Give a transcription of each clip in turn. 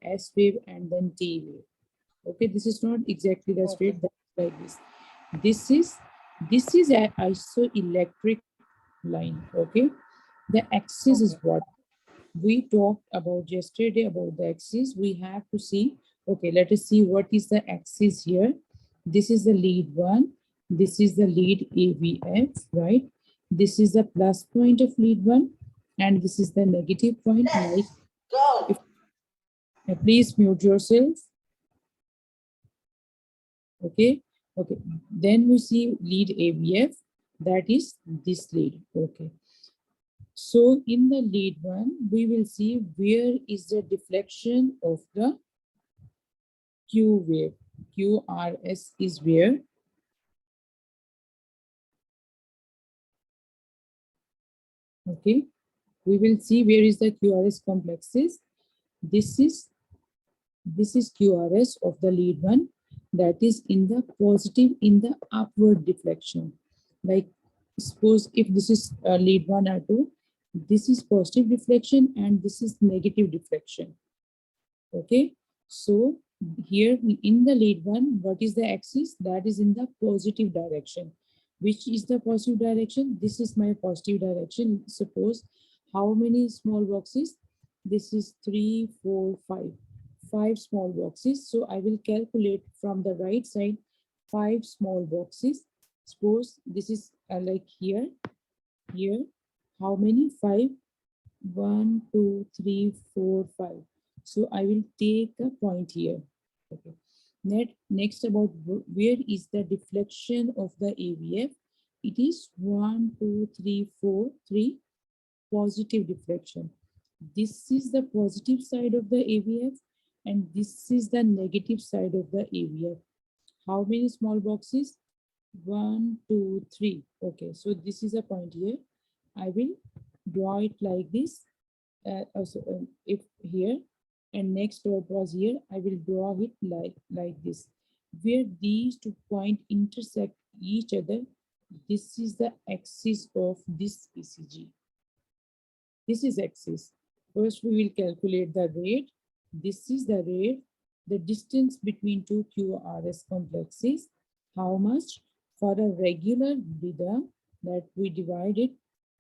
S wave, and then T wave. Okay, this is not exactly the straight, that's like this. This is this is an isoelectric line. Okay, the axis is what we talked about yesterday about the axis. We have to see. Okay, let us see what is the axis here. This is the lead one. This is the lead AVF, right? This is the plus point of lead one, and this is the negative point. Like, if, please mute yourself. Okay, okay. Then we see lead AVF. That is this lead. Okay. So in the lead one, we will see where is the deflection of the Q wave. QRS is where? Okay. We will see where is the QRS complexes. This is QRS of the lead one, that is in the positive, in the upward deflection. Like, suppose if this is lead one or two, this is positive deflection and this is negative deflection. Okay, so here in the lead one, what is the axis? That is in the positive direction. Which is the positive direction? This is my positive direction. Suppose how many small boxes? This is 3, 4, 5. 5 small boxes. So I will calculate from the right side 5 small boxes. Suppose this is like here. How many? 5. 1, 2, 3, 4, 5. So I will take a point here. Okay. Next about where is the deflection of the AVF? It is 1, 2, 3, 4, 3 positive deflection. This is the positive side of the AVF and this is the negative side of the AVF. How many small boxes? 1, 2, 3. Okay, so this is a point here. I will draw it like this. If here and next dot was here, I will draw it like this. Where these two points intersect each other, this is the axis of this ECG. This is axis. First, we will calculate the rate. This is the rate, the distance between two QRS complexes. How much? For a regular rhythm, that we divided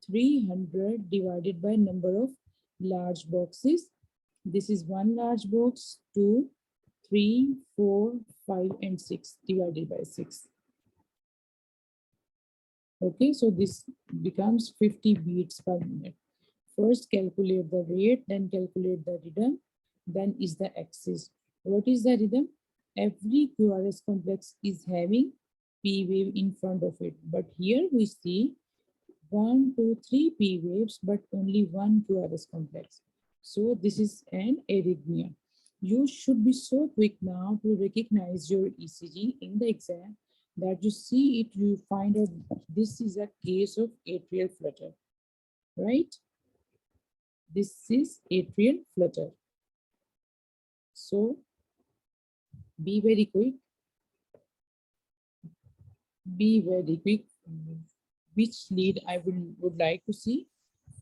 300 divided by number of large boxes. This is one large box, 2, 3, 4, 5, and 6 divided by 6. Okay, so this becomes 50 beats per minute. First calculate the rate, then calculate the rhythm, then is the axis. What is the rhythm? Every QRS complex is having P wave in front of it. But here we see 1, 2, 3 P waves, but only one QRS complex. So this is an arrhythmia. You should be so quick now to recognize your ECG in the exam that you see it, you find out this is a case of atrial flutter, right? This is atrial flutter. So be very quick. Be very quick. Which lead I would like to see?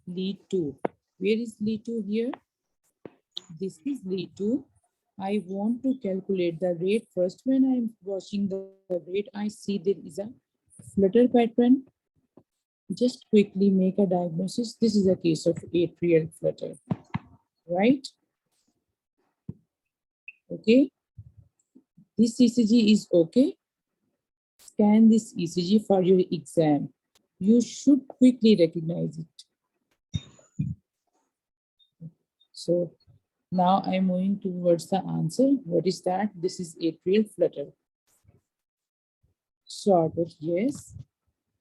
Lead 2. Where is lead 2 here? This is lead 2. I want to calculate the rate. First, when I'm watching the rate, I see there is a flutter pattern. Just quickly make a diagnosis. This is a case of atrial flutter, right? Okay. This ECG is okay. Scan this ECG for your exam. You should quickly recognize it. So now I'm moving towards the answer. What is that? This is atrial flutter. Short, yes.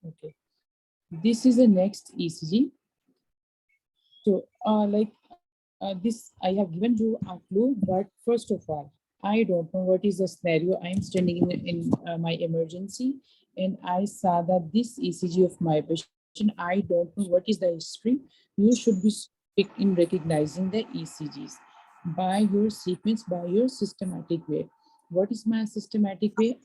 Okay. This is the next ECG. So this, I have given you a clue, but first of all, I don't know what is the scenario. I'm standing in my emergency and I saw that this ECG of my patient, I don't know what is the history. You should be quick in recognizing the ECGs by your sequence, by your systematic way. What is my systematic way?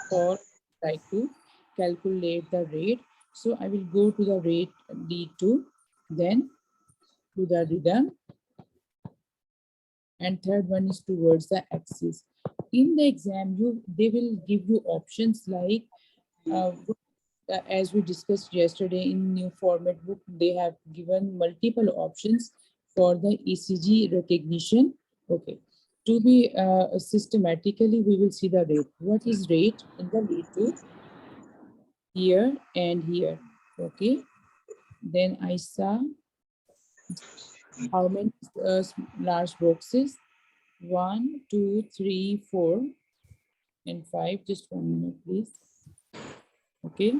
For like to calculate the rate. So I will go to the rate lead 2, then to the rhythm, and third one is towards the axis. In the exam, they will give you options like as we discussed yesterday in new format book, they have given multiple options for the ECG recognition. Okay, to be systematically, we will see the rate. What is rate in the lead to here and here? Okay, then I saw how many large boxes? 1, 2, 3, 4, and 5. Just 1 minute, please. Okay.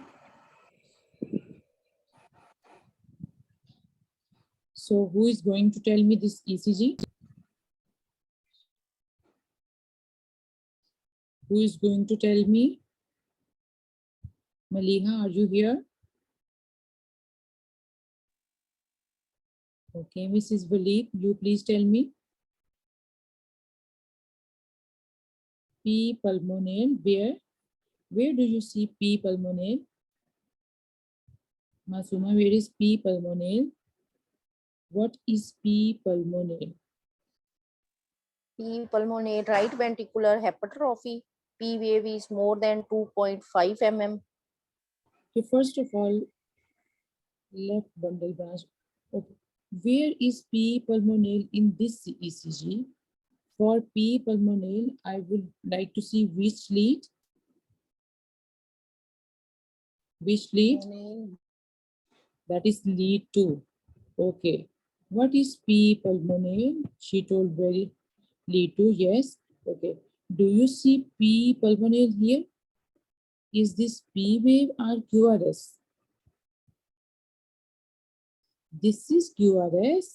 So who is going to tell me this ECG? Who is going to tell me? Maliha, are you here? Okay, Mrs. Balik, you please tell me. P pulmonale, where? Where do you see P pulmonale? Masuma, where is P pulmonale? What is P pulmonale? P pulmonale right ventricular hypertrophy. P wave is more than 2.5 mm. Okay, first of all, left bundle branch. Okay, where is P pulmonale in this ECG? For P pulmonale, I would like to see which lead. Which lead? That is lead 2. Okay. What is P pulmonale? She told very lead 2. Yes. Okay. Do you see P pulmonale here? Is this P wave or QRS? This is QRS.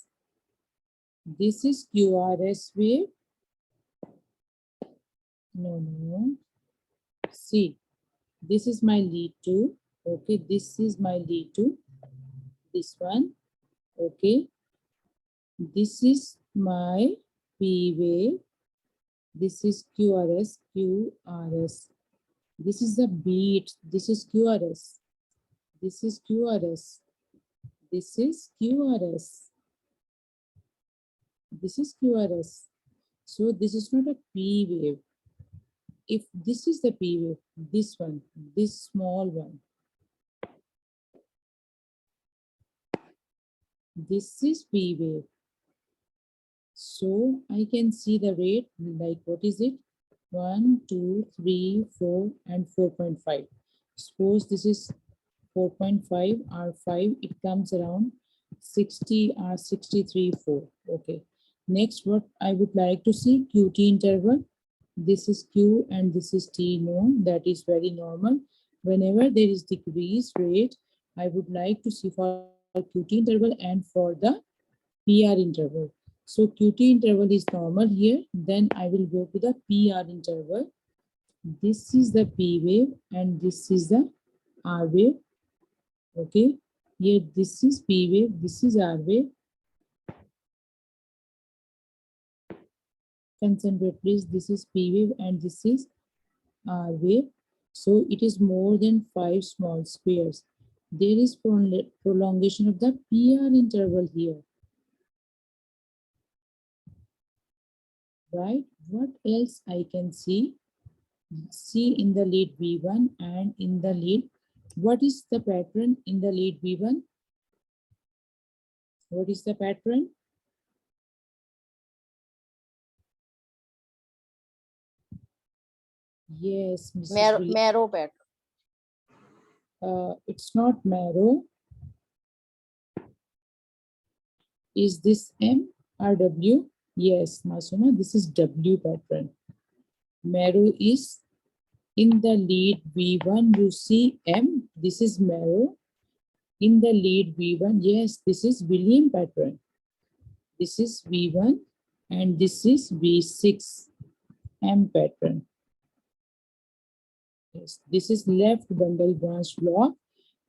This is QRS wave. No. See, this is my lead 2. Okay. This is my lead 2. This one. Okay. This is my P wave. This is QRS. This is the beat. This is QRS. This is QRS. This is QRS. This is QRS. So this is not a P wave. If this is the P wave, this one, this small one, this is P wave. So I can see the rate, like what is it? 1, 2, 3, 4, and 4.5. Suppose this is 4.5 or 5, it comes around 60 or 63, 4. Okay. Next, what I would like to see, QT interval. This is Q and this is T. No, that is very normal. Whenever there is decreased rate, I would like to see for QT interval and for the PR interval. So QT interval is normal here. Then I will go to the PR interval. This is the P wave and this is the R wave. Okay. Here this is P wave, this is R wave. Concentrate please. This is P wave and this is R wave. So it is more than 5 small squares. There is prolongation of the PR interval here. Right? What else I can see? See in the lead V1 and in the lead. What is the pattern in the lead V1? What is the pattern? Yes, Mrs. Marrow pattern. It's not marrow. Is this M or W? Yes, Masuma, this is W pattern. Marrow is in the lead V1, you see M, this is marrow. In the lead V1, yes, this is William pattern. This is V1 and this is V6 M pattern. Yes, this is left bundle branch block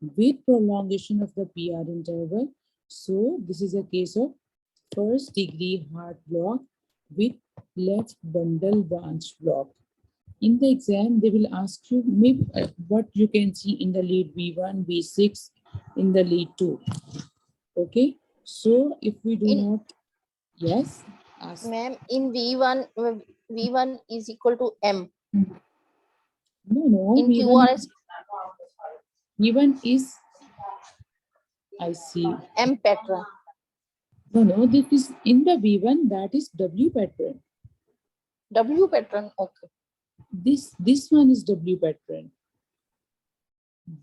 with prolongation of the PR interval. So this is a case of first degree heart block with left bundle branch block. In the exam, they will ask you maybe what you can see in the lead V1, V6, in the lead 2. Okay, so if we do not, yes. Ask. Ma'am, in V1 is equal to M. No, In QRS, V1 is, I see. M pattern. No, this is in the V1, that is W pattern. W pattern. Okay. This one is W pattern.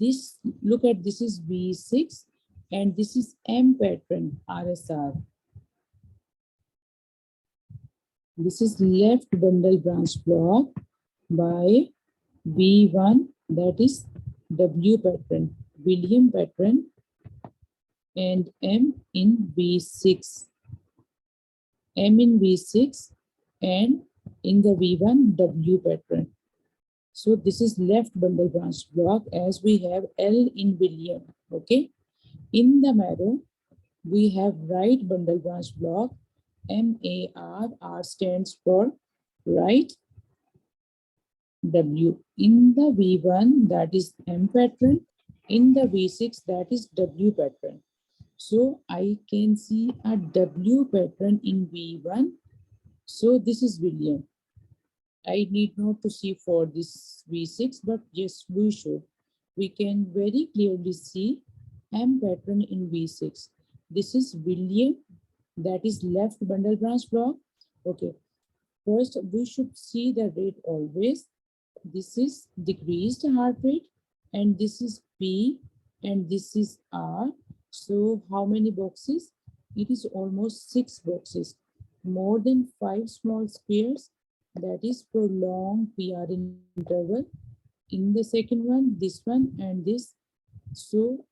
This, look at, this is V6 and this is M pattern, RSR. This is left bundle branch block by V1, that is W pattern, William pattern, and M in V6. M in V6 and in the V1 W pattern. So this is left bundle branch block as we have L in William. Okay. In the marrow, we have right bundle branch block, MAR. R stands for right, W. In the V1, that is M pattern. In the V6, that is W pattern. So I can see a W pattern in V1. So this is William. I need not to see for this V6, but yes, we should. We can very clearly see M pattern in V6. This is William, that is left bundle branch block. Okay, first we should see the rate always. This is decreased heart rate, and this is P, and this is R. So how many boxes? It is almost 6 boxes. More than 5 small squares, that is prolonged PR interval. In the second one, this one and this. So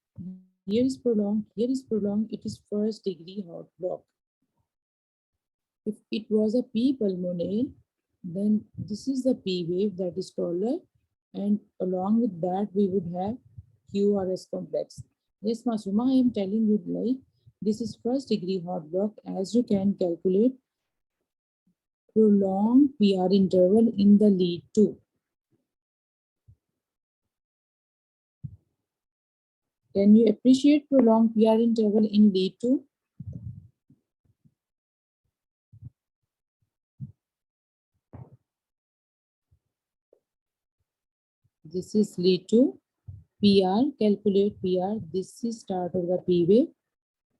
here is prolonged, it is first degree heart block. If it was a P pulmonale, then this is the P wave, that is taller, and along with that we would have QRS complex. Yes, Masuma, I am telling you, like, this is first degree heart block, as you can calculate prolonged PR interval in the lead 2. Can you appreciate prolonged PR interval in lead 2? This is lead 2. PR, calculate PR. This is start of the P wave,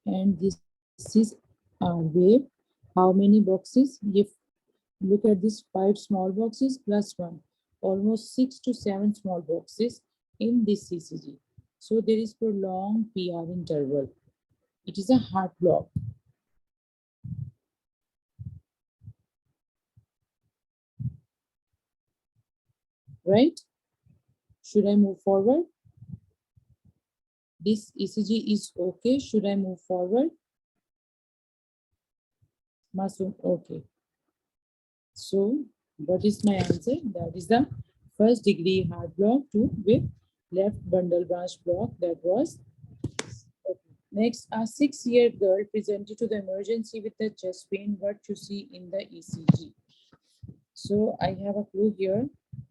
and this is R wave. How many boxes? If look at this, 5 small boxes plus 1, almost 6 to 7 small boxes in this CCG. So there is prolonged PR interval. It is a heart block. Right? Should I move forward? This ECG is okay. Should I move forward? Masum, okay. So what is my answer? That is the first degree heart block 2 with left bundle branch block. That was okay. Next, a 6-year girl presented to the emergency with the chest pain. What you see in the ECG? So I have a clue here.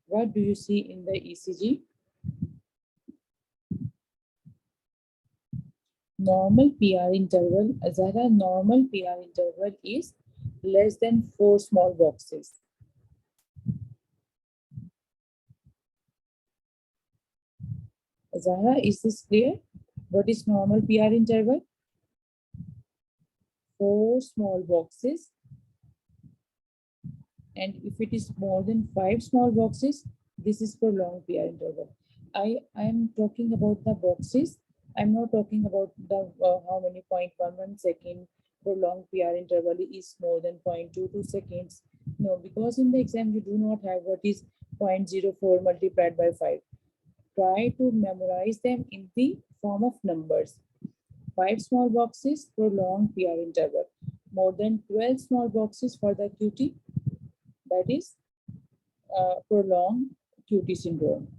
What do you see in the ECG? Normal PR interval, Azara, normal PR interval is less than 4 small boxes. Azara, is this clear? What is normal PR interval? 4 small boxes. And if it is more than 5 small boxes, this is prolonged PR interval. I am talking about the boxes. I'm not talking about the how many 0.11 second prolonged PR interval is more than 0.22 seconds. No, because in the exam you do not have what is 0.04 multiplied by 5. Try to memorize them in the form of numbers. 5 small boxes, prolonged PR interval. More than 12 small boxes for the QT, that is prolonged QT syndrome.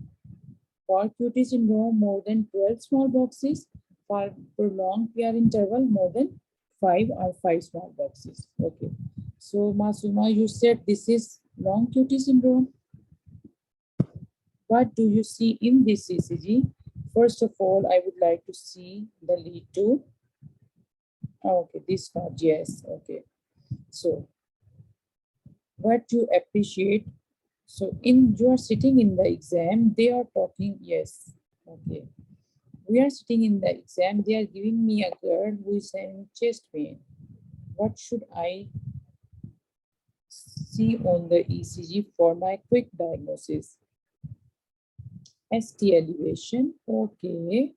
For QT syndrome, more than 12 small boxes. For prolonged PR interval, more than 5 or 5 small boxes. Okay. So Masuma, you said this is long QT syndrome. What do you see in this CCG? First of all, I would like to see the lead 2. Okay, this part, yes, okay. So what you appreciate. So in you are sitting in the exam, they are talking, yes, okay, we are sitting in the exam, they are giving me a girl who is having chest pain. What should I see on the ECG for my quick diagnosis? ST elevation, okay,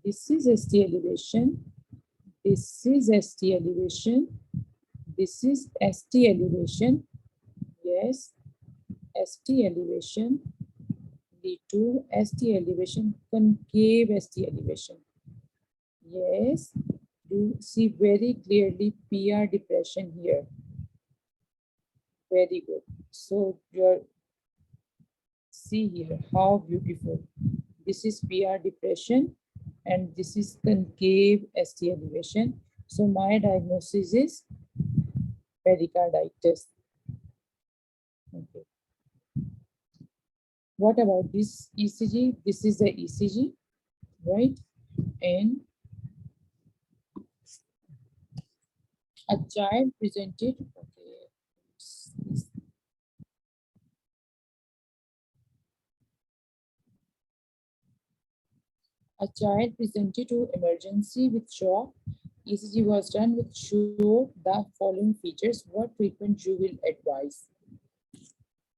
this is ST elevation, this is ST elevation, this is ST elevation, yes, ST elevation, D2, ST elevation, concave ST elevation. Yes, you see very clearly PR depression here. Very good. So your see here how beautiful. This is PR depression and this is concave ST elevation. So my diagnosis is pericarditis. Okay. What about this ECG? This is the ECG, right? And a child presented, okay, a child presented to emergency with shock. ECG was done with show the following features. What treatment you will advise?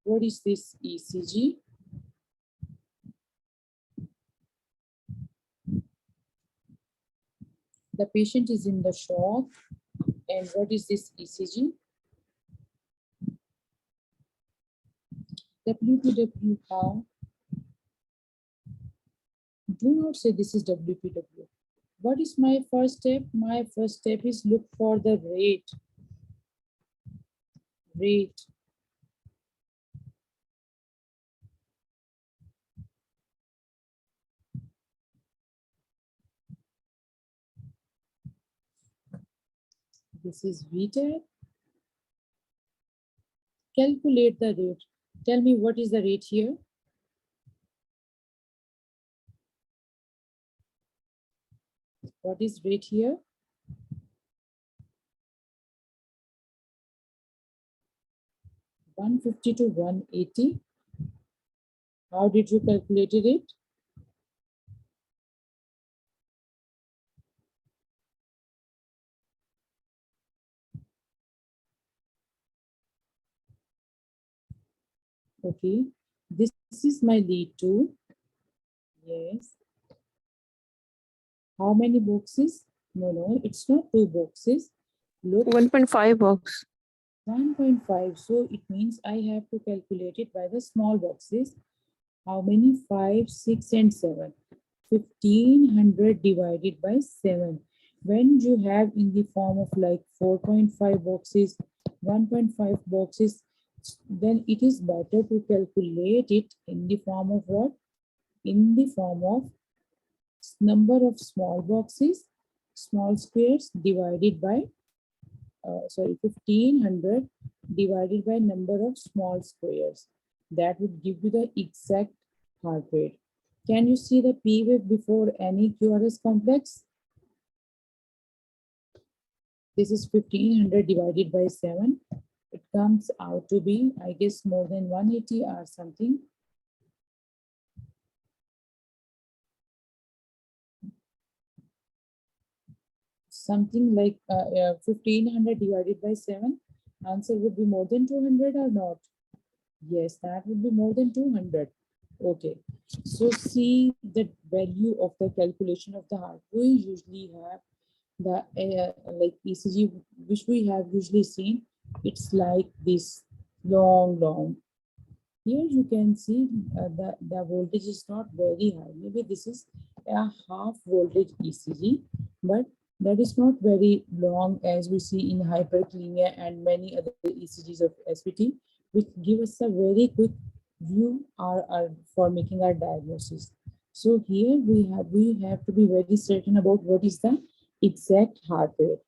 What is this ECG? The patient is in the shock. And what is this ECG? WPW, how? Do not say this is WPW. What is my first step? My first step is look for the rate. Rate. This is VTAP. Calculate the rate. Tell me what is the rate here? What is rate here? 150 to 180. How did you calculate it? Okay, this is my lead 2. Yes. How many boxes? No, it's not 2 boxes. Look, 1.5 box. 1.5. So it means I have to calculate it by the small boxes. How many? 5, 6, and 7. 1500 divided by 7. When you have in the form of like 4.5 boxes, 1.5 boxes, then it is better to calculate it in the form of what? In the form of number of small boxes, small squares divided by, 1500 divided by number of small squares. That would give you the exact heart rate. Can you see the P wave before any QRS complex? This is 1500 divided by 7. It comes out to be, I guess, more than 180 or something. Something like 1500 divided by 7. Answer would be more than 200 or not? Yes, that would be more than 200. Okay, so see the value of the calculation of the heart. We usually have the like ECG, which we have usually seen. It's like this long. Here you can see the voltage is not very high. Maybe this is a half voltage ECG, but that is not very long as we see in hypertrophy and many other ECGs of SVT, which give us a very quick view for making our diagnosis. So here we have to be very certain about what is the exact heart rate.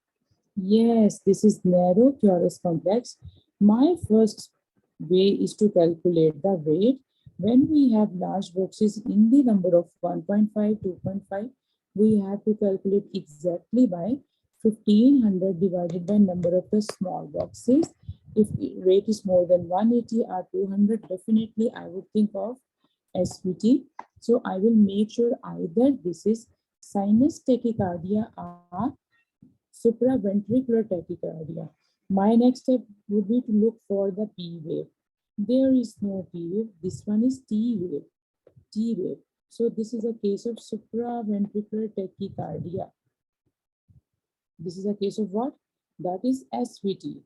Yes, this is narrow QRS complex. My first way is to calculate the rate. When we have large boxes in the number of 1.5, 2.5, we have to calculate exactly by 1500 divided by number of the small boxes. If rate is more than 180 or 200, definitely I would think of SVT. So I will make sure either this is sinus tachycardia or supraventricular tachycardia. My next step would be to look for the P wave. There is no P wave. This one is T wave. T wave. So this is a case of supraventricular tachycardia. This is a case of what? That is SVT.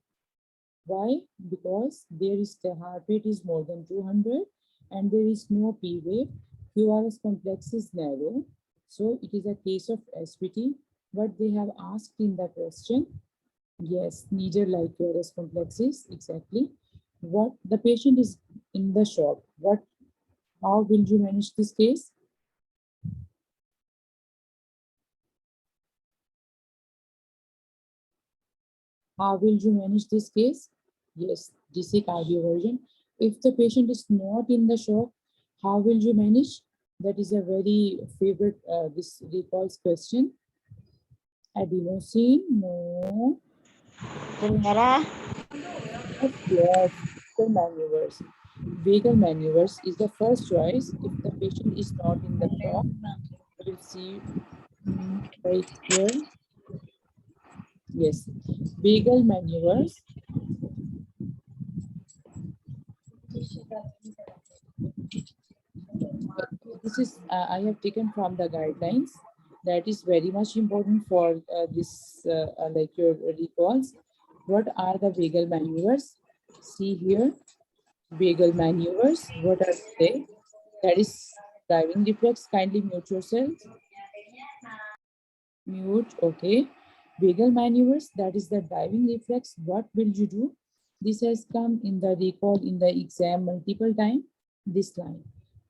Why? Because there is the heart rate is more than 200 and there is no P wave. QRS complex is narrow. So it is a case of SVT. What they have asked in the question, yes, neither like QRS complexes, exactly. What the patient is in the shock. How will you manage this case? How will you manage this case? Yes, DC cardioversion. If the patient is not in the shock, how will you manage? That is a very favorite, this recalls question. Adenosine, no. Of course, vagal maneuvers. Vagal maneuvers is the first choice if the patient is not in the shock. We'll see right here. Yes, vagal maneuvers. This is I have taken from the guidelines. That is very much important for this like your recalls. What are the vagal maneuvers? See here, vagal maneuvers. What are they? That is diving reflex. Kindly mute yourself. Mute. Okay. Vagal maneuvers. That is the diving reflex. What will you do? This has come in the recall in the exam multiple times. This line.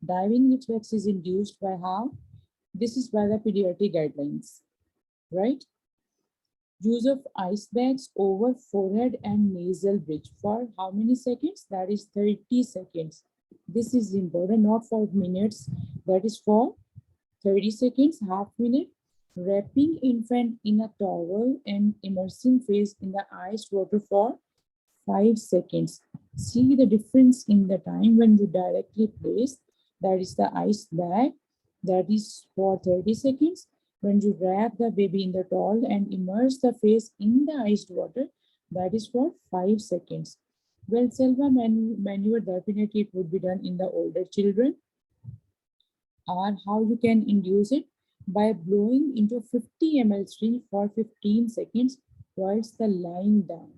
Diving reflex is induced by how? This is by the pediatric guidelines, right? Use of ice bags over forehead and nasal bridge for how many seconds? That is 30 seconds. This is important, not for minutes. That is for 30 seconds, half minute. Wrapping infant in a towel and immersing face in the iced water for 5 seconds. See the difference in the time when you directly place, that is the ice bag, that is for 30 seconds. When you wrap the baby in the towel and immerse the face in the iced water, that is for 5 seconds. Well, Selva maneuver, definitely it would be done in the older children. Or how you can induce it? By blowing into 50 ml syringe for 15 seconds whilst the lying down.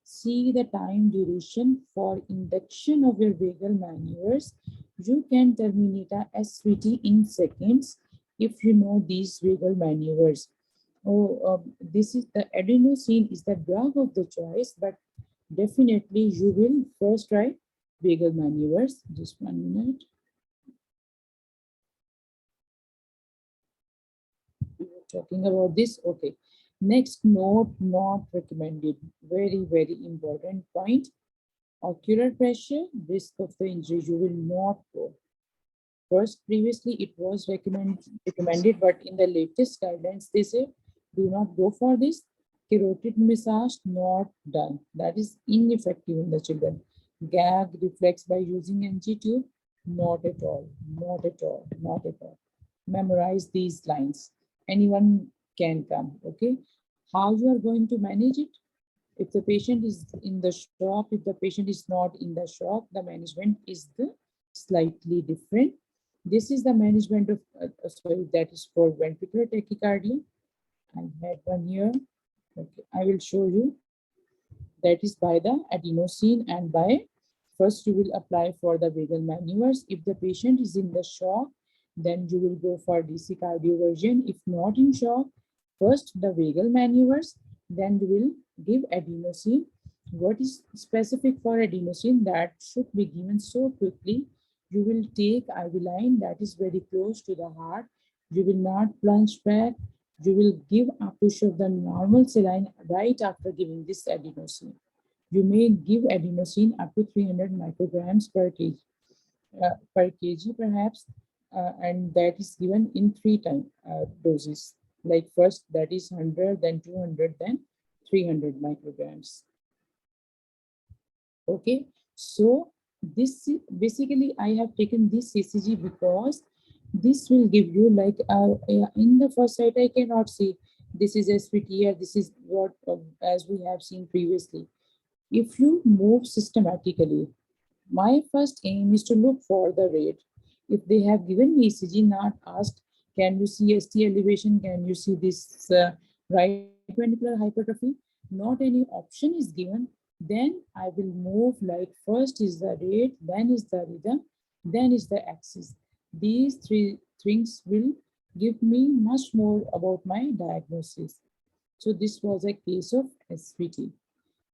See the time duration for induction of your vagal maneuvers. You can terminate a SVT in seconds if you know these vagal maneuvers. This is the adenosine is the drug of the choice, but definitely you will first try vagal maneuvers. Just 1 minute. We were talking about this. Okay. Next, note not recommended. Very, very important point. Ocular pressure, risk of the injury, you will not go. First, previously it was recommended, but in the latest guidelines, they say do not go for this. Carotid massage, not done. That is ineffective in the children. Gag reflex by using NG tube, not at all, not at all, not at all. Memorize these lines. Anyone can come, okay? How you are going to manage it? If the patient is in the shock, if the patient is not in the shock, the management is the slightly different. This is the management of, sorry, that is for ventricular tachycardia. I had one here. Okay, I will show you. That is by the adenosine and by first you will apply for the vagal maneuvers. If the patient is in the shock, then you will go for DC cardioversion. If not in shock, first the vagal maneuvers, then you will give adenosine. What is specific for adenosine that should be given so quickly? You will take IV line that is very close to the heart. You will not plunge back. You will give a push of the normal saline right after giving this adenosine. You may give adenosine up to 300 micrograms per kg perhaps, and that is given in 3 time doses. Like first that is 100, then 200, then 300 micrograms. Okay, so this basically I have taken this ECG because this will give you like in the first sight I cannot see this is SVT here, this is what as we have seen previously. If you move systematically, my first aim is to look for the rate. If they have given me ECG, not asked, can you see ST elevation? Can you see this right ventricular hypertrophy? Not any option is given. Then I will move like first is the rate, then is the rhythm, then is the axis. These three things will give me much more about my diagnosis. So this was a case of SVT.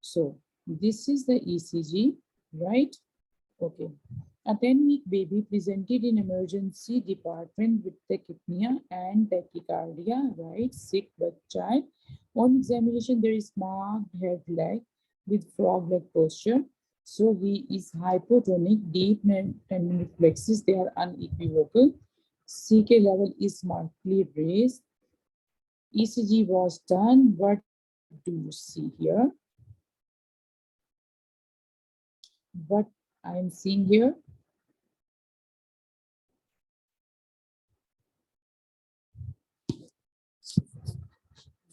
So this is the ECG, right? Okay. A 10-week baby presented in emergency department with tachypnea and tachycardia, right? Sick but child. On examination, there is marked head lag with frog-leg posture. So he is hypotonic, deep tendon reflexes, they are unequivocal. CK level is markedly raised. ECG was done. What do you see here? What I am seeing here?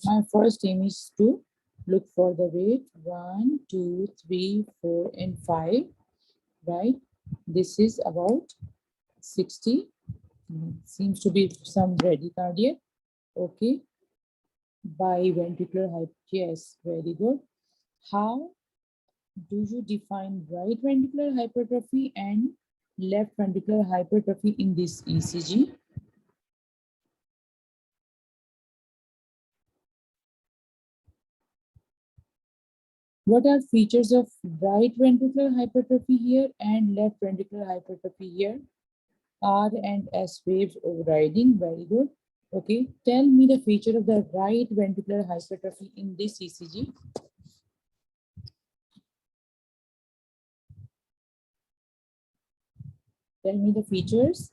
My first aim is to look for the weight 1, 2, 3, 4, and 5, right? This is about 60. Seems to be some bradycardia. Okay. Biventricular hypertrophy. Yes, very good. How do you define right ventricular hypertrophy and left ventricular hypertrophy in this ECG? What are features of right ventricular hypertrophy here and left ventricular hypertrophy here? R and S waves overriding, very good. Okay, tell me the feature of the right ventricular hypertrophy in this ECG. Tell me the features.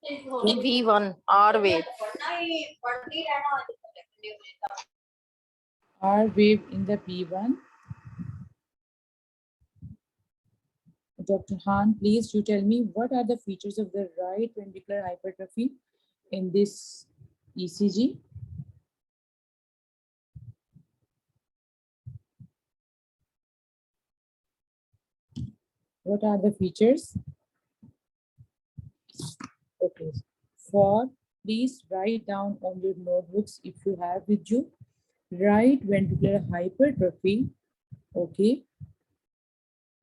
V1 R wave. R wave in the P1. Dr. Han, please you tell me what are the features of the right ventricular hypertrophy in this ECG? What are the features? Okay. For please write down on your notebooks if you have with you. Right ventricular hypertrophy. Okay.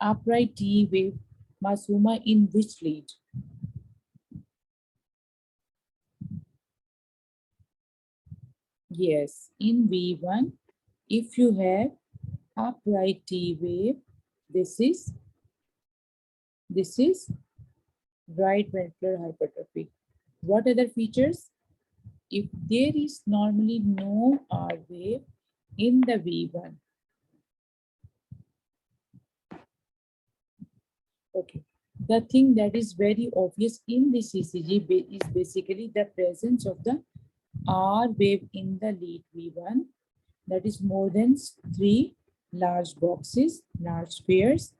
Upright T wave Masuma in which lead? Yes, in V1, if you have upright T wave, this is right ventricular hypertrophy. What other features? If there is normally no R wave in the V1, okay. The thing that is very obvious in this ECG is basically the presence of the R wave in the lead V1, that is more than 3 large boxes, large spheres,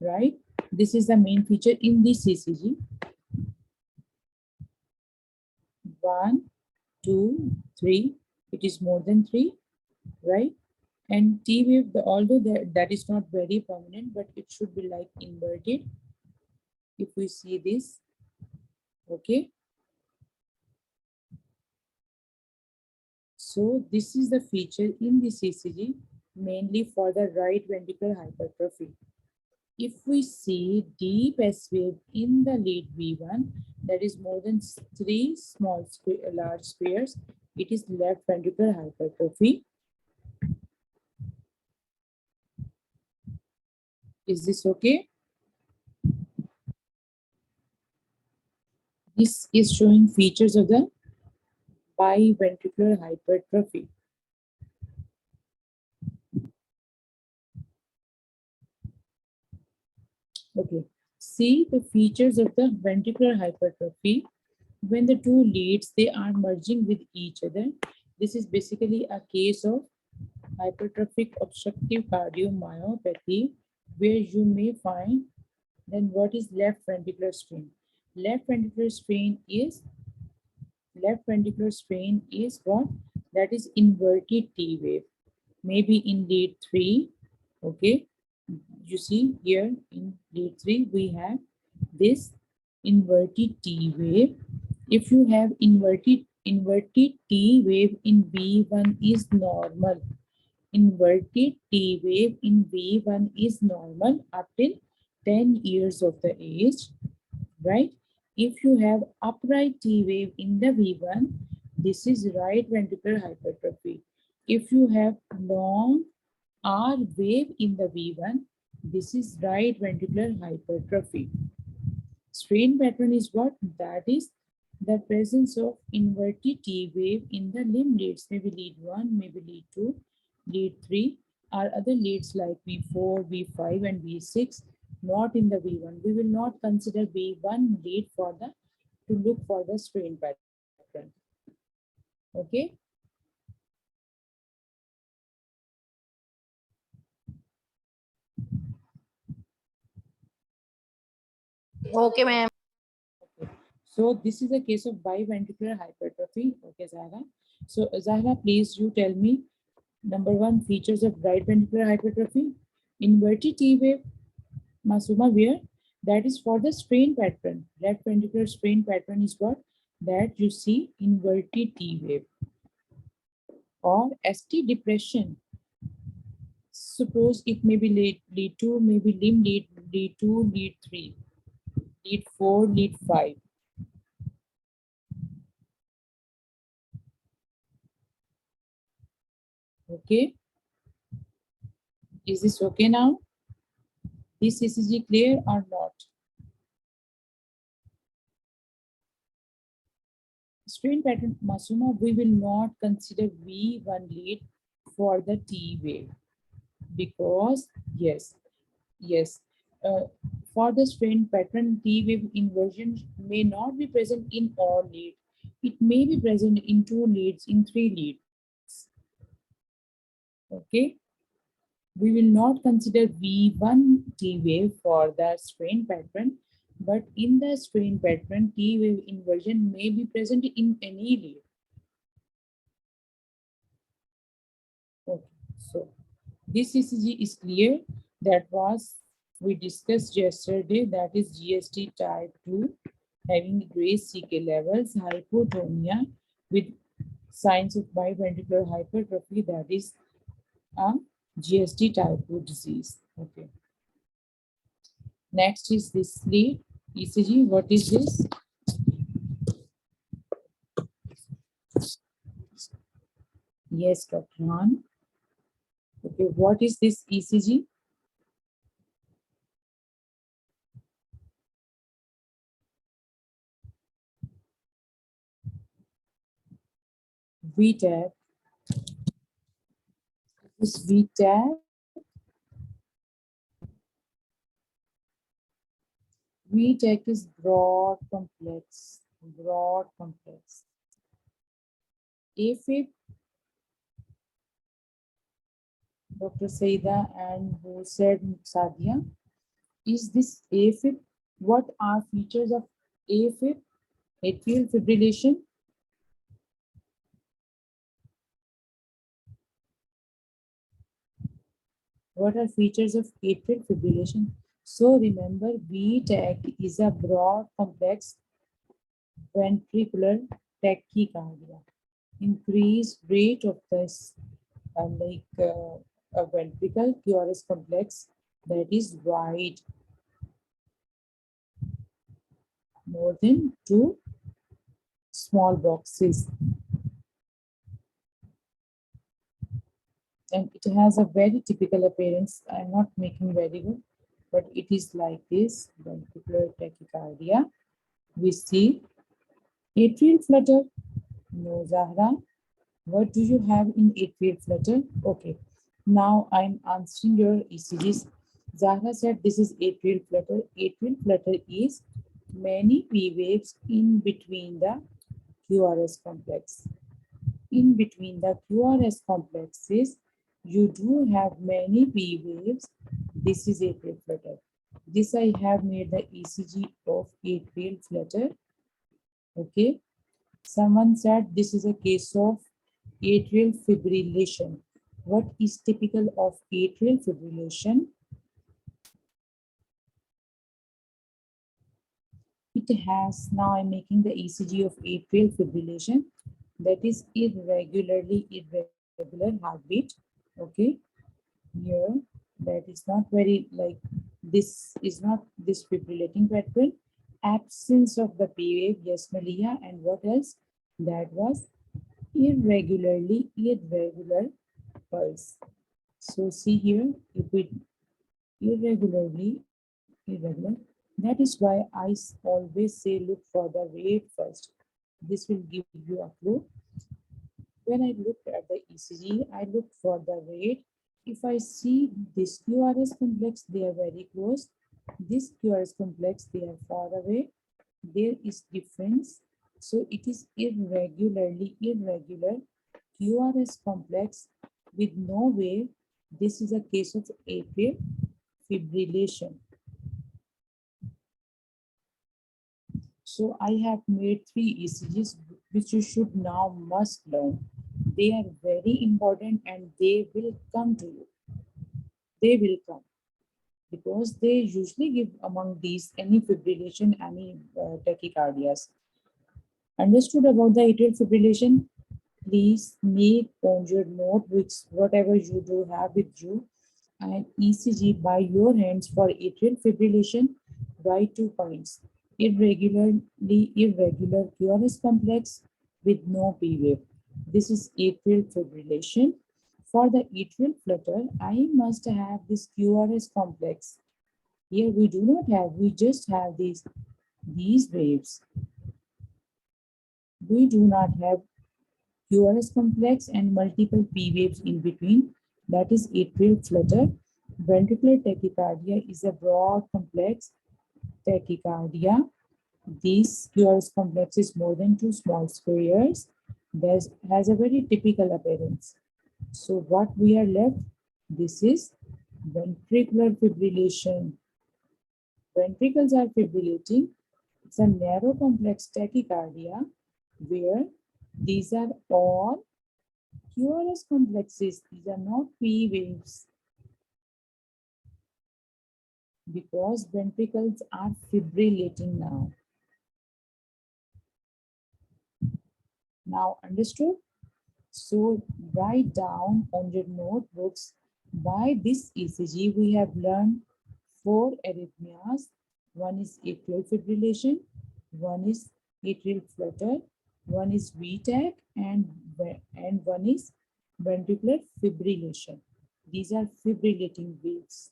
right? This is the main feature in this ECG. 1, 2, 3. It is more than 3, right? And T wave, although that is not very prominent, but it should be like inverted. If we see this, okay. So this is the feature in this ECG, mainly for the right ventricular hypertrophy. If we see deep S wave in the lead V1, that is more than 3 large spheres, it is left ventricular hypertrophy. Is this okay? This is showing features of the biventricular hypertrophy. Okay, see the features of the ventricular hypertrophy. When the two leads, they are merging with each other. This is basically a case of hypertrophic obstructive cardiomyopathy, where you may find. Then what is left ventricular strain? Left ventricular strain is what? That is inverted T wave. Maybe in lead 3, okay. You see here in lead 3 we have this inverted T wave. If you have inverted T wave in V1 is normal. Inverted T wave in V1 is normal up till 10 years of the age, right? If you have upright T wave in the V1, this is right ventricular hypertrophy. If you have long R wave in the V1, this is right ventricular hypertrophy. Strain pattern is what? That is the presence of inverted T wave in the limb leads, maybe lead 1, maybe lead 2, lead 3, or other leads like V4, V5, and V6, not in the V1. We will not consider V1 lead for the to look for the strain pattern. Okay. Okay, ma'am. So this is a case of biventricular hypertrophy. Okay, Zahra. So Zahra, please you tell me number 1 features of right ventricular hypertrophy. Inverted T wave, Masuma, where? That is for the strain pattern. Left ventricular strain pattern is what? That you see inverted T wave. Or ST depression. Suppose it may be lead 2, maybe limb lead 2, lead 3, lead 4, lead 5. Okay. Is this okay now? This ECG clear or not? Strain pattern, Masuma, we will not consider V1 lead for the T wave because, yes, for the strain pattern, T wave inversion may not be present in all leads. It may be present in 2 leads, in 3 leads. Okay. We will not consider V1 T wave for the strain pattern, but in the strain pattern, T wave inversion may be present in any lead. Okay, so this ECG is clear. That was we discussed yesterday. That is GST type 2, having raised CK levels, hypotonia with signs of biventricular hypertrophy. That is a GST type 2 disease. Okay. Next is this lead ECG. What is this? Yes, Dr. Han. Okay, what is this ECG? VTAC. This VTAC. VTAC is broad complex. Broad complex. AFib, Dr. Saida and who said Sadia, is this AFib? What are features of AFib? Atrial fibrillation. What are features of atrial fibrillation? So remember, VTAC is a broad complex ventricular tachycardia. Increased rate of this a ventricle QRS complex that is wide more than 2 small boxes, and it has a very typical appearance. I'm not making very good, but it is like this ventricular tachycardia. We see atrial flutter. No, Zahra. What do you have in atrial flutter? Okay. Now I'm answering your ECGs. Zahra said this is atrial flutter. Atrial flutter is many P waves in between the QRS complex. In between the QRS complexes, you do have many P waves. This is atrial flutter. This I have made the ECG of atrial flutter. Okay. Someone said this is a case of atrial fibrillation. What is typical of atrial fibrillation? It has, now I'm making the ECG of atrial fibrillation, that is irregular heartbeat. Okay, here that is not very like, this is not this fibrillating pattern. Absence of the P wave, yes, Malia, and what else? That was irregular pulse. So see here, if we irregular, that is why I always say look for the rate first. This will give you a clue. When I look at the ECG, I look for the rate. If I see this QRS complex, they are very close. This QRS complex, they are far away. There is difference. So it is irregular QRS complex with no wave. This is a case of atrial fibrillation. So I have made 3 ECGs which you should now must learn. They are very important and they will come to you. They will come because they usually give among these any fibrillation, any tachycardias. Understood about the atrial fibrillation? Please make on your notebooks whatever you do have with you and ECG by your hands for atrial fibrillation. Write 2 points. Irregular QRS complex with no P wave. This is atrial fibrillation. For the atrial flutter, I must have this QRS complex. Here we do not have, we just have these waves. We do not have QRS complex and multiple P waves in between. That is atrial flutter. Ventricular tachycardia is a broad complex tachycardia. This QRS complex is more than 2 small squares. This has a very typical appearance. So what we are left, this is ventricular fibrillation. Ventricles are fibrillating. It's a narrow complex tachycardia where these are all QRS complexes. These are not P waves because ventricles are fibrillating now. Now understood? So write down on your notebooks. By this ECG, we have learned 4 arrhythmias. One is atrial fibrillation, one is atrial flutter, one is VTAC, and one is ventricular fibrillation. These are fibrillating waves.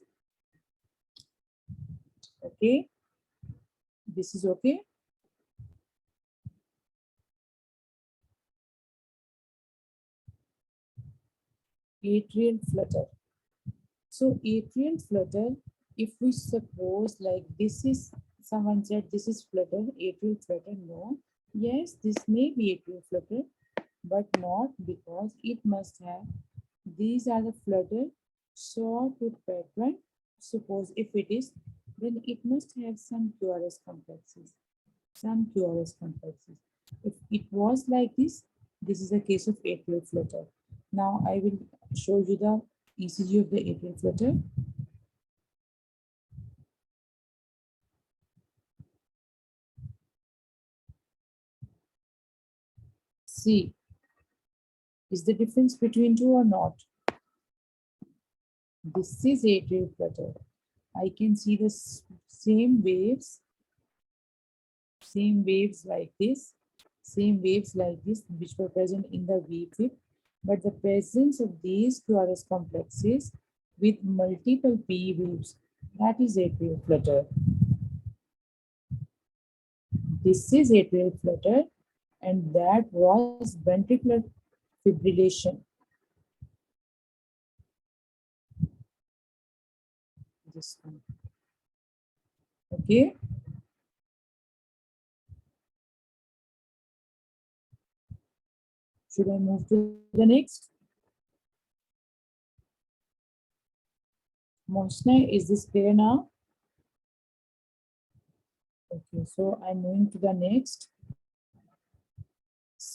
Okay, this is okay. Atrial flutter. So atrial flutter, if we suppose like this is, someone said this is flutter, atrial flutter, no. Yes, this may be atrial flutter, but not because it must have, these are the flutter sawtooth pattern. Suppose if it is, then it must have some QRS complexes. Some QRS complexes. If it was like this is a case of atrial flutter. Now I will show you the ECG of the atrial flutter. See, is the difference between two or not? This is atrial flutter. I can see the same waves like this, which were present in the V-fib, but the presence of these QRS complexes with multiple P waves, that is atrial flutter. This is atrial flutter, and that was ventricular fibrillation. This one. Okay. Should I move to the next? Mosna, is this clear now? Okay, so I'm moving to the next.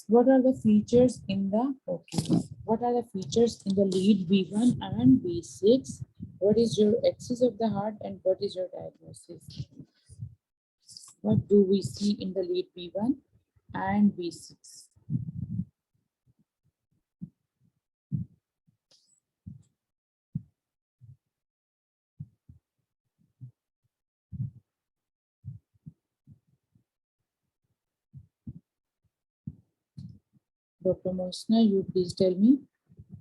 What are the features in the What are the features in the lead V1 and V6? What is your axis of the heart and what is your diagnosis? What do we see in the lead V1 and V6? Dr. Mosna, you please tell me,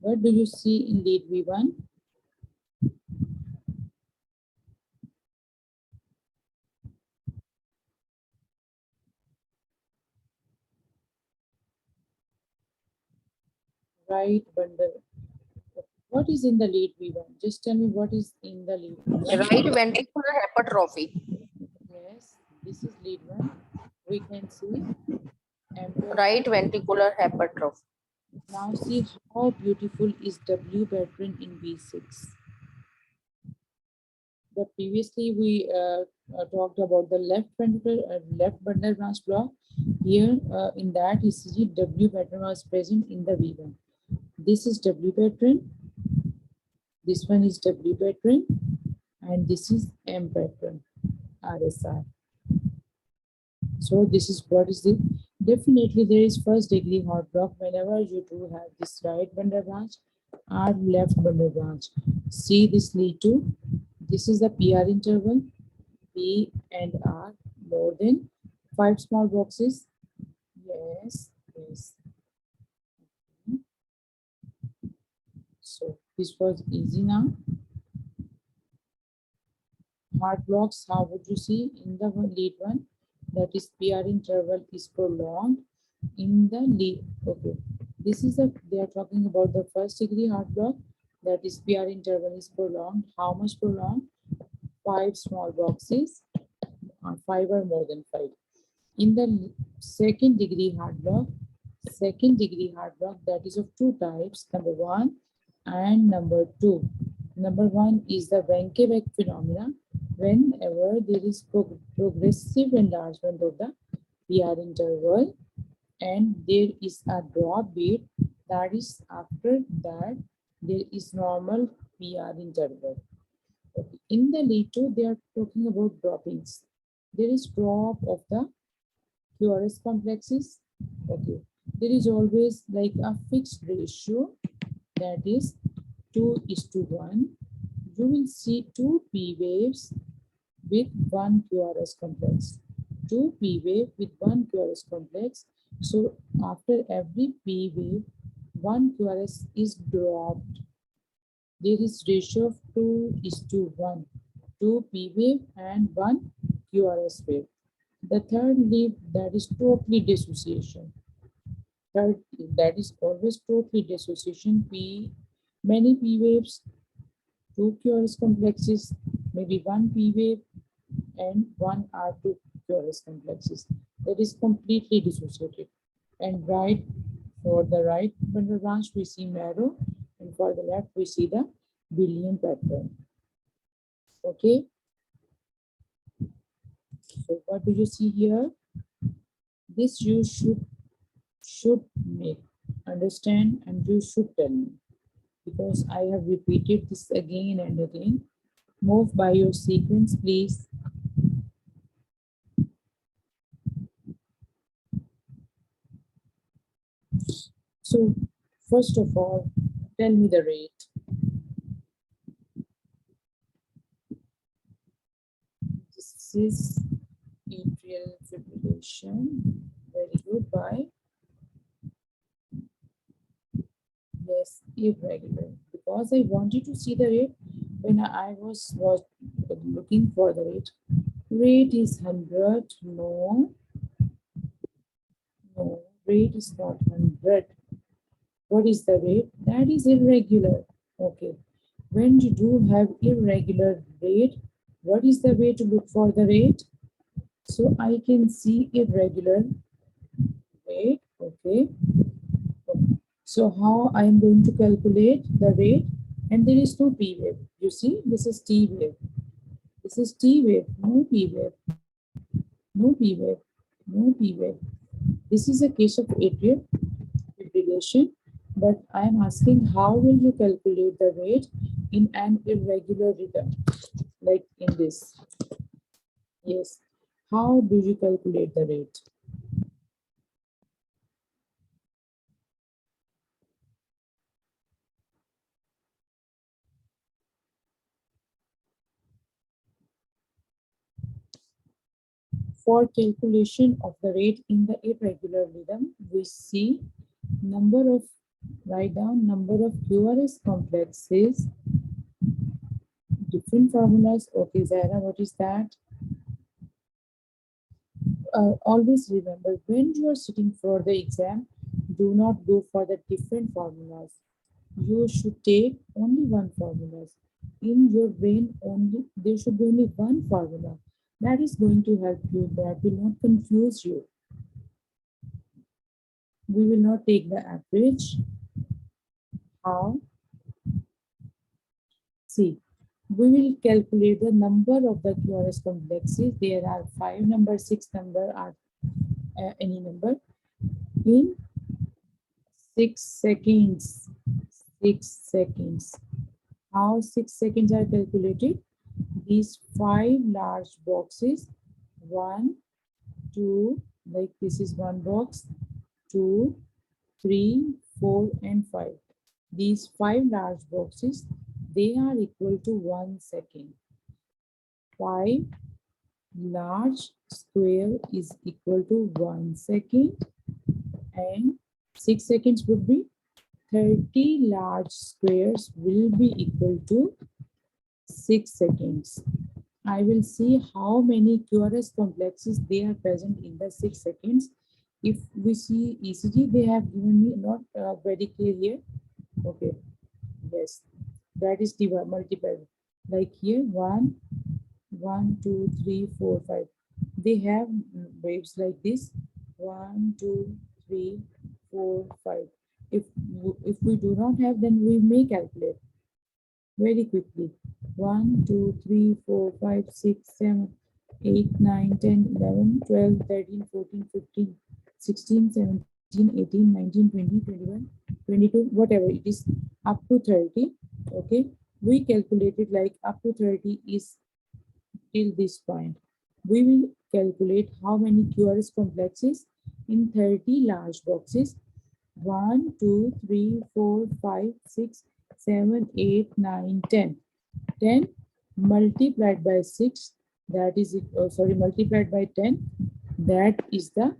what do you see in lead V1? Right bundle. What is in the lead V1? Just tell me what is in the lead V1. Right ventricular hypertrophy. Yes, this is lead 1. We can see. Right ventricular hypertrophy. Now see how beautiful is W pattern in V6. The previously we talked about the left ventricular, left bundle branch block. Here in that ECG, W pattern was present in the V1. This is W pattern. This one is W pattern, and this is M pattern, RSI. So this is what is it? Definitely there is first degree heart block whenever you do have this right bundle branch or left bundle branch. See this lead to, this is the PR interval, P and R more than 5 small boxes. Yes, yes. So this was easy now. Heart blocks, how would you see in the lead one? That is PR interval is prolonged in the lead. Okay, this is they are talking about the first degree heart block. That is PR interval is prolonged. How much prolonged? 5 small boxes, 5 or more than 5. In the second degree heart block, that is of 2 types, number 1 and number 2. Number 1 is the Ventricular phenomena, whenever there is progressive enlargement of the PR interval and there is a drop beat, that is after that there is normal PR interval. Okay. In the lead 2, they are talking about droppings. There is drop of the QRS complexes. Okay, there is always like a fixed ratio, that is 2:1. You will see 2 P waves with 1 QRS complex. 2 P wave with 1 QRS complex. So after every P wave, 1 QRS is dropped. There is ratio of 2:1. 2 P wave and 1 QRS wave. The third lead, that is totally dissociation. Third, that is always totally dissociation. Many P waves, 2 QRS complexes, maybe 1 P wave and 1 R2 QRS complexes. That is completely dissociated. And right, for the right bundle branch, we see marrow, and for the left, we see the billion pattern. Okay. So what do you see here? This you should make understand, and you should tell me, because I have repeated this again and again. Move by your sequence, please. So first of all, tell me the rate. This is atrial fibrillation. Very good. By yes, irregular, because I wanted to see the rate when I was looking for the rate. Rate is 100. No, rate is not 100. What is the rate? That is irregular. Okay. When you do have irregular rate, what is the way to look for the rate? So I can see irregular rate. Okay. So how I am going to calculate the rate? And there is no P wave. You see, this is T wave. This is T wave, no P wave, no P wave, no P wave. This is a case of atrial fibrillation, but I am asking how will you calculate the rate in an irregular rhythm, like in this? Yes. How do you calculate the rate? For calculation of the rate in the irregular rhythm, we see number of, write down number of QRS complexes, different formulas. Okay, Zara, what is that? Always remember, when you are sitting for the exam, do not go for the different formulas. You should take only one formula. In your brain, only there should be only one formula. That is going to help you. That will not confuse you. We will not take the average. How? See, we will calculate the number of the QRS complexes. There are 5 number, 6 number, or any number in 6 seconds. 6 seconds. How 6 seconds are calculated? These 5 large boxes, 1, 2, like this is one box, 2, 3, 4, and 5. These 5 large boxes, they are equal to 1 second. 5 large square is equal to 1 second, and 6 seconds would be 30 large squares will be equal to 6 seconds. I will see how many QRS complexes they are present in the 6 seconds. If we see ECG, they have given me not very clear here. Okay, yes, that is multiplied. Like here, 1, 1, 2, 3, 4, 5. They have waves like this, 1, 2, 3, 4, 5. If we do not have, then we may calculate very quickly. 1, 2, 3, 4, 5, 6, 7, 8, 9, 10, 11, 12, 13, 14, 15, 16, 17, 18, 19, 20, 21, 22, whatever it is, up to 30. Okay, we calculated like up to 30 is till this point. We will calculate how many QRS complexes in 30 large boxes. 1, 2, 3, 4, 5, 6, 7, 8, 9, 10. 10 multiplied by 6, that is, multiplied by 10, that is the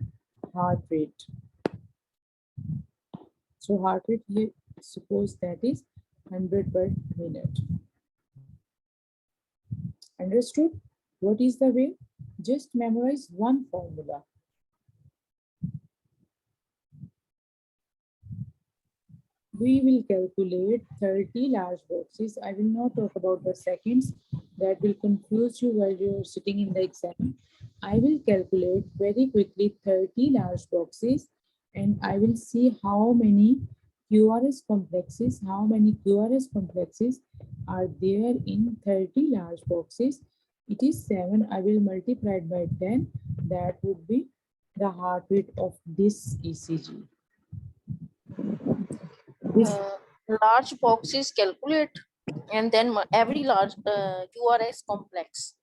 heart rate. So heart rate here, suppose that is 100 per minute. Understood? What is the way? Just memorize one formula. We will calculate 30 large boxes. I will not talk about the seconds. That will confuse you while you're sitting in the exam. I will calculate very quickly 30 large boxes, and I will see how many QRS complexes, are there in 30 large boxes. It is 7. I will multiply it by 10. That would be the heart rate of this ECG. Large boxes calculate, and then every large QRS complex.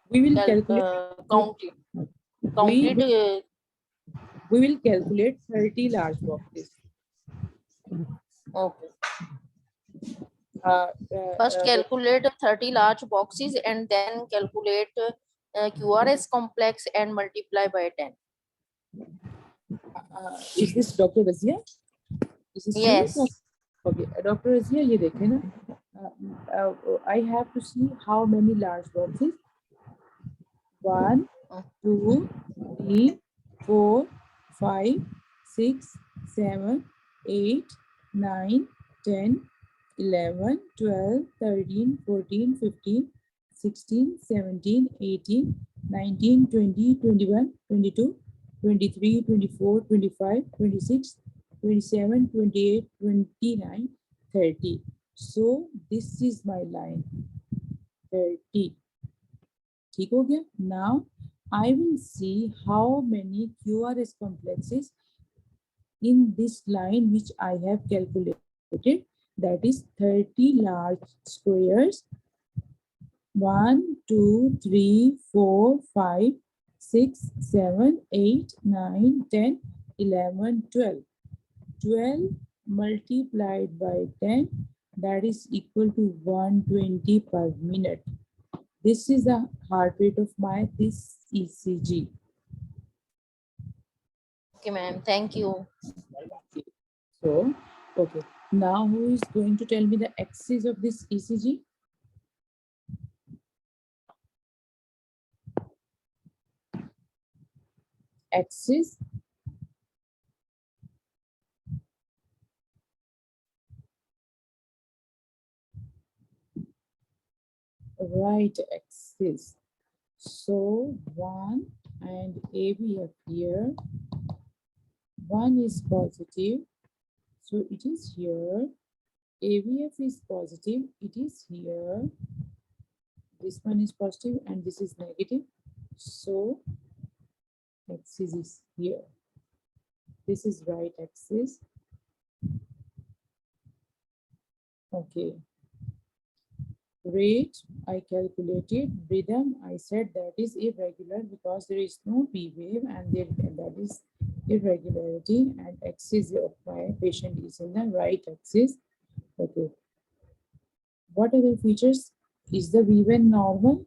We will calculate. Count it. We will calculate 30 large boxes. Okay. First calculate 30 large boxes and then calculate QRS complex and multiply by 10. Is this Dr. Razia? Is this yes. You? Okay, Dr. Razia, ये देखें ना. I have to see how many large boxes. 1, 2, 3, 4, 5, 6, 7, 8, 9, 10, 11, 12, 13, 14, 15, 16, 17, 18, 19, 20, 21, 22, 23, 24, 25, 26, 27, 28, 29, 30. So this is my line 30. ठीक हो गया? Now I will see how many QRS complexes in this line which I have calculated, that is 30 large squares. 1, 2, 3, 4, 5, 6, 7, 8, 9, 10, 11, 12. 12 multiplied by 10, that is equal to 120 per minute. This is the heart rate of my this ECG. Okay, ma'am. Thank you. So, okay. Now who is going to tell me the axis of this ECG? Axis. Right axis. So 1 and ABF here. 1 is positive, so it is here. ABF is positive, it is here. This one is positive and this is negative. So axis is here. This is right axis. Okay. Rate, I calculated. Rhythm, I said that is irregular because there is no P wave and that is irregularity, and axis of my patient is in the right axis. Okay. What other features? Is the V wave normal?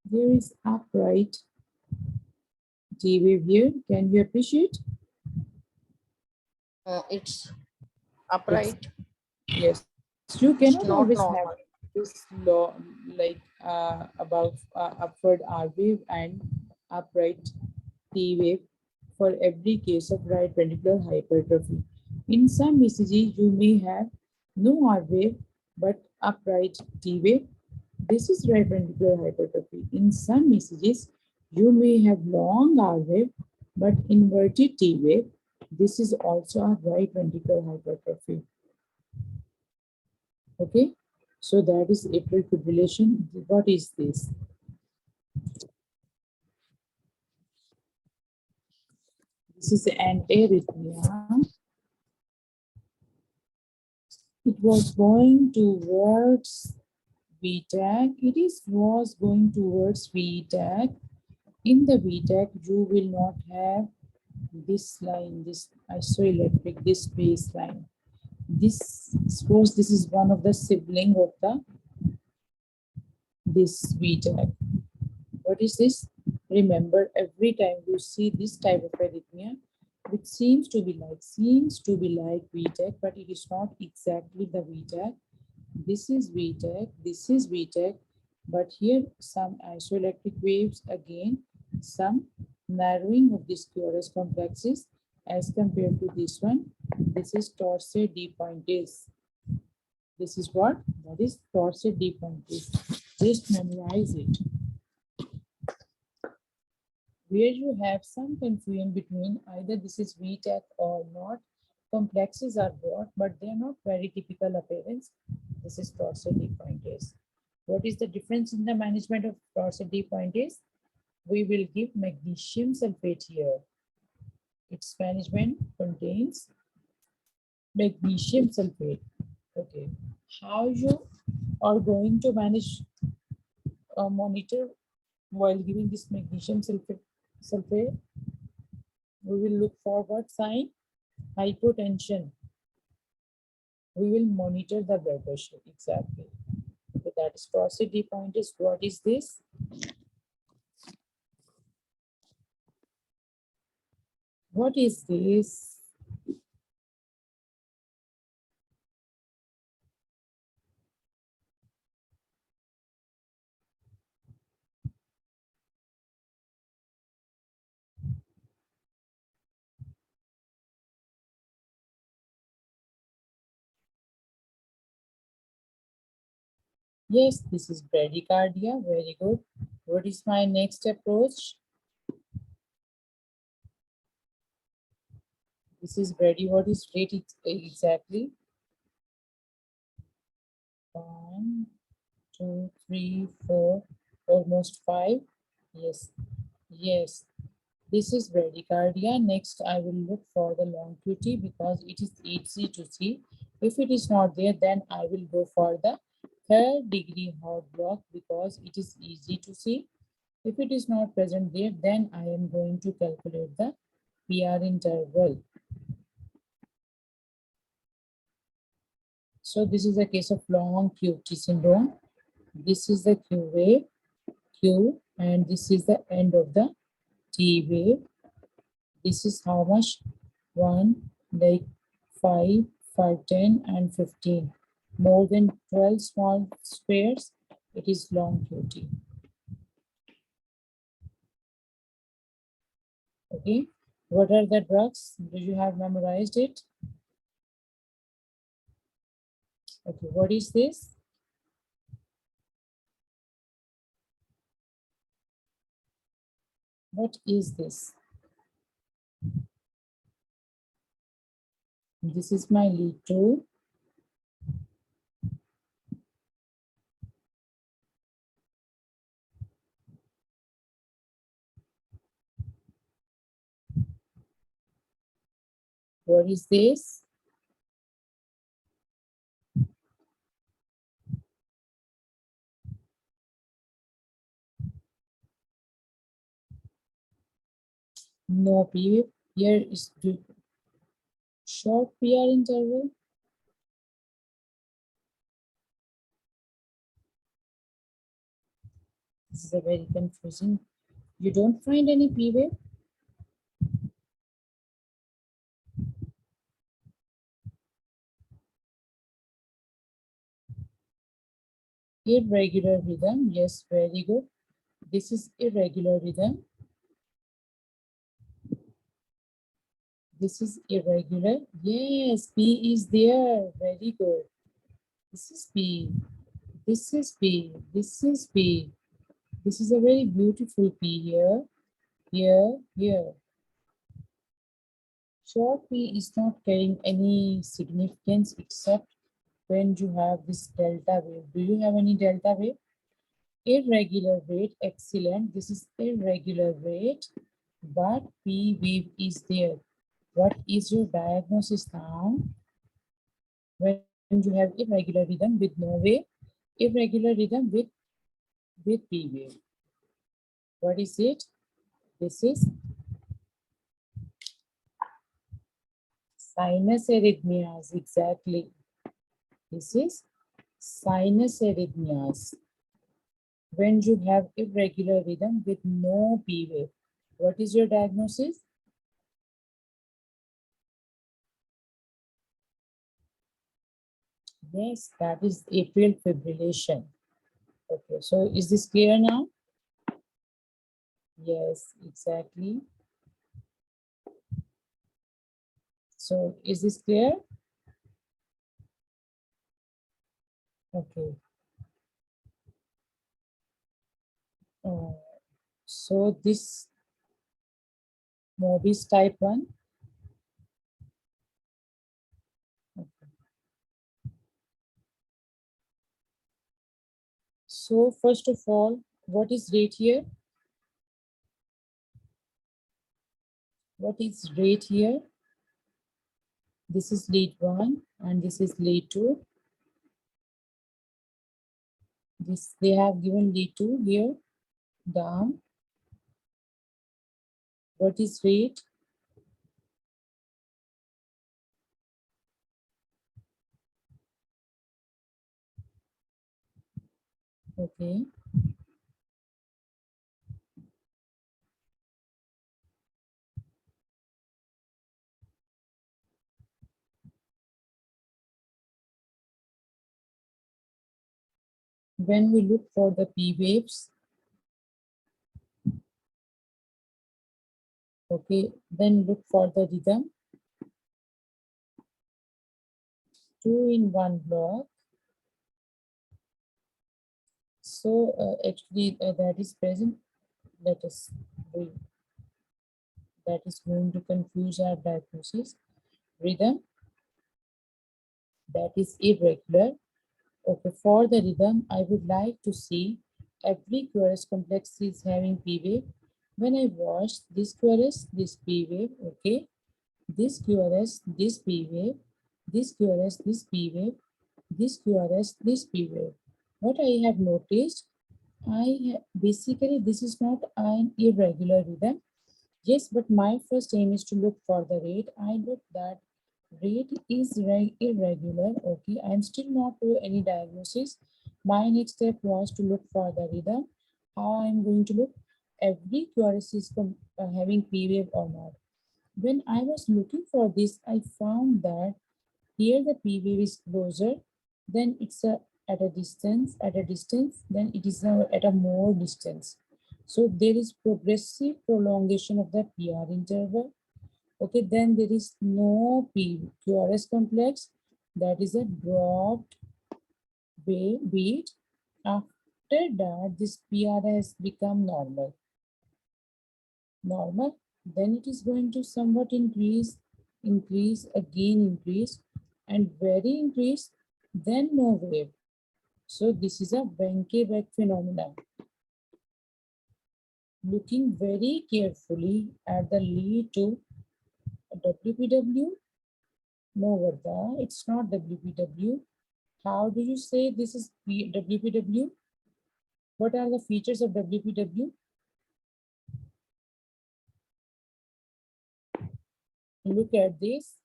There is upright T wave here. Can you appreciate? It's It's, upright. yes, you It's cannot not always have normal. this law like about upward R wave and upright T wave for every case of right ventricular hypertrophy. In some ECG, you may have no R wave but upright T wave. This is right ventricular hypertrophy. In some ECGs, you may have long R wave but inverted T wave. This is also a right ventricular hypertrophy. Okay, so that is atrial fibrillation. What is this? This is an arrhythmia. It was going towards VTAC. Was going towards VTAC. In the VTAC, you will not have this line, this isoelectric, this baseline. This, suppose this is one of the sibling of the this VTAC. What is this? Remember, every time you see this type of arrhythmia, which seems to be like VTAC, but it is not exactly the VTAC. This is VTAC, but here some isoelectric waves again, some narrowing of these QRS complexes as compared to this one. This is torsade depointes. This is what? That is torsade depointes. Just memorize it. Where you have some confusion between either this is VTAC or not. Complexes are brought, but they are not very typical appearance. This is torsade depointes. What is the difference in the management of torsade depointes? We will give magnesium sulfate here. Its management contains magnesium sulfate. Okay. How you are going to manage monitor while giving this magnesium sulfate? We will look for what sign? Hypotension. We will monitor the blood pressure. Exactly. So that is torsade depointes. What is this? What is this? Yes, this is bradycardia. Very good. What is my next approach? This is ready. What is rate exactly? 1, 2, 3, 4, almost 5. Yes, yes. This is bradycardia. Next, I will look for the long QT because it is easy to see. If it is not there, then I will go for the third degree heart block because it is easy to see. If it is not present there, then I am going to calculate the PR interval. So this is a case of long QT syndrome. This is the Q wave, Q, and this is the end of the T wave. This is how much? 1, like 5, 5, 10, and 15. More than 12 small squares, it is long QT. Okay, what are the drugs? Do you have memorized it? Okay, what is this? What is this? This is my lead 2. What is this? No period. Here is the short PR interval. This is a very confusing. You don't find any P wave? Irregular rhythm. Yes, very good. This is irregular rhythm. This is irregular. Yes, P is there. Very good. This is P. This is P. This is P. This is a very beautiful P here. Here, here. Short P is not carrying any significance except when you have this delta wave. Do you have any delta wave? Irregular rate, excellent. This is irregular rate, but P wave is there. What is your diagnosis now? When you have irregular rhythm with no wave, irregular rhythm with P wave. What is it? This is sinus arrhythmias, exactly. This is sinus arrhythmias. When you have irregular rhythm with no P wave. What is your diagnosis? Yes, that is atrial fibrillation. Okay, so is this clear now? Yes, exactly. So is this clear? Okay. Uh, so this Mobis type 1. Okay. So first of all, what is rate here? What is rate here? This is lead 1 and this is lead 2. This they have given lead 2 here down. What is rate? Okay. When we look for the P waves, okay, then look for the rhythm. 2 in 1 block. So actually that is present. Let us that is going to confuse our diagnosis. rhythm that is irregular. Okay, for the rhythm, I would like to see every QRS complex is having P wave. When I watch this QRS, this P wave, okay, this QRS, this P wave, this QRS, this P wave, this QRS, this P wave. What I have noticed, basically this is not an irregular rhythm. Yes, but my first aim is to look for the rate. I look that rate is irregular. Okay, I'm still not to any diagnosis. My next step was to look for the rhythm. How I'm going to look? Every QRS is having P wave or not. When I was looking for this, I found that here the P wave is closer, then it's at a distance, then it is at a more distance. So there is progressive prolongation of the PR interval. Okay, then there is no QRS complex, that is a dropped wave beat. After that, this PR has become normal, then it is going to somewhat increase, again increase, and very increase, then no wave. So this is a Venke-Beck phenomenon. Looking very carefully at the lead to WPW, no Vardha, it's not WPW. How do you say this is WPW? What are the features of WPW? Look at this.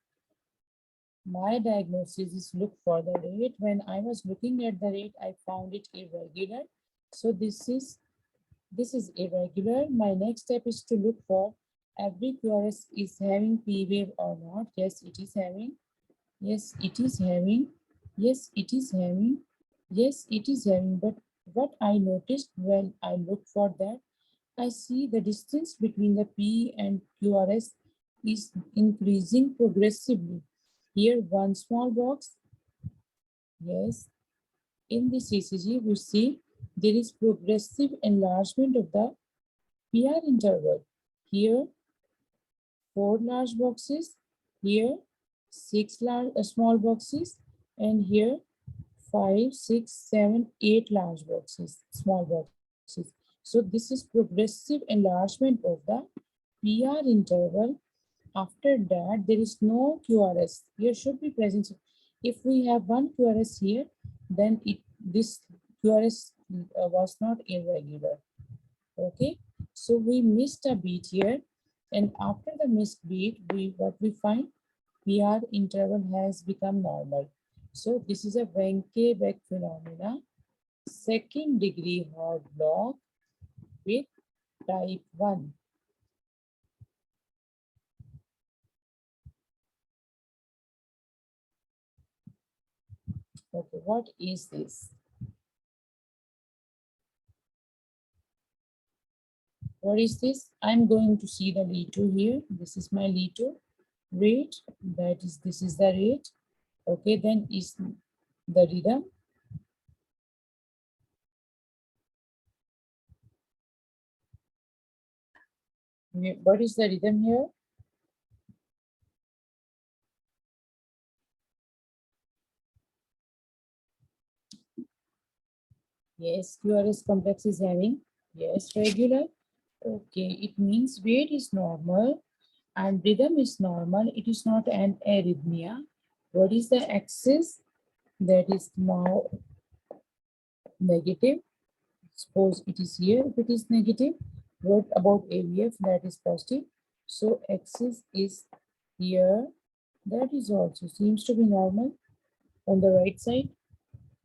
My diagnosis is look for the rate. When I was looking at the rate, I found it irregular. So this is irregular. My next step is to look for every QRS is having P wave or not. Yes, it is having. Yes, it is having. Yes, it is having. Yes, it is having. But what I noticed when I look for that, I see the distance between the P and QRS is increasing progressively. Here, one small box. Yes, in this ECG, we see there is progressive enlargement of the PR interval. Here, 4 large boxes. Here, 6 small boxes. And here, 5, 6, 7, 8 large boxes, small boxes. So this is progressive enlargement of the PR interval. After that, there is no QRS. Here should be present. If we have one QRS here, then this QRS was not irregular. Okay, so we missed a beat here, and after the missed beat, what we find, PR interval has become normal. So this is a Venke-Beck phenomena, second degree heart block with type 1. Okay, what is this? What is this? I'm going to see the lead2 here. This is my lead2 rate. This is the rate. Okay, then is the rhythm. What is the rhythm here? Yes, QRS complex is having, yes, regular. Okay, it means weight is normal and rhythm is normal. It is not an arrhythmia. What is the axis? That is now negative. Suppose it is here, if it is negative. What about AVF? That is positive. So axis is here. That is also seems to be normal. On the right side,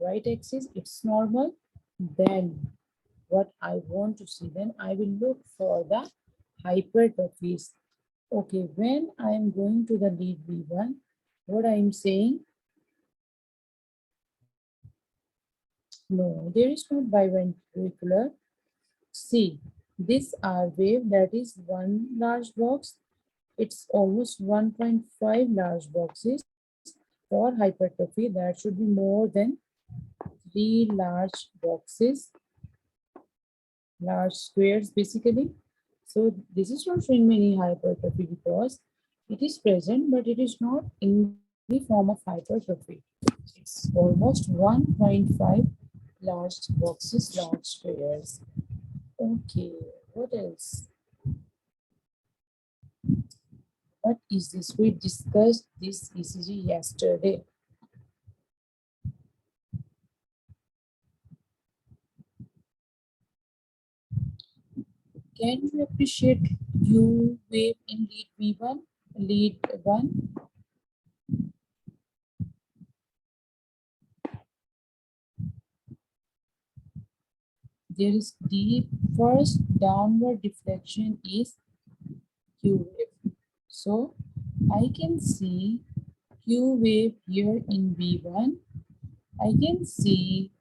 right axis, it's normal. Then what I want to see, then I will look for the hypertrophies. Okay, when I am going to the lead V1, what I am saying, no, there is not biventricular. See, this R wave, that is one large box, it's almost 1.5 large boxes. For hypertrophy, that should be more than 3 large boxes, large squares basically. So this is not showing me any hypertrophy because It is present, but it is not in the form of hypertrophy. It's almost 1.5 large boxes, large squares. Okay, what else? What is this? We discussed this ECG yesterday. Can you appreciate U wave in lead V1? Lead 1? There is the first downward deflection is Q wave. So I can see Q wave here in V1. I can see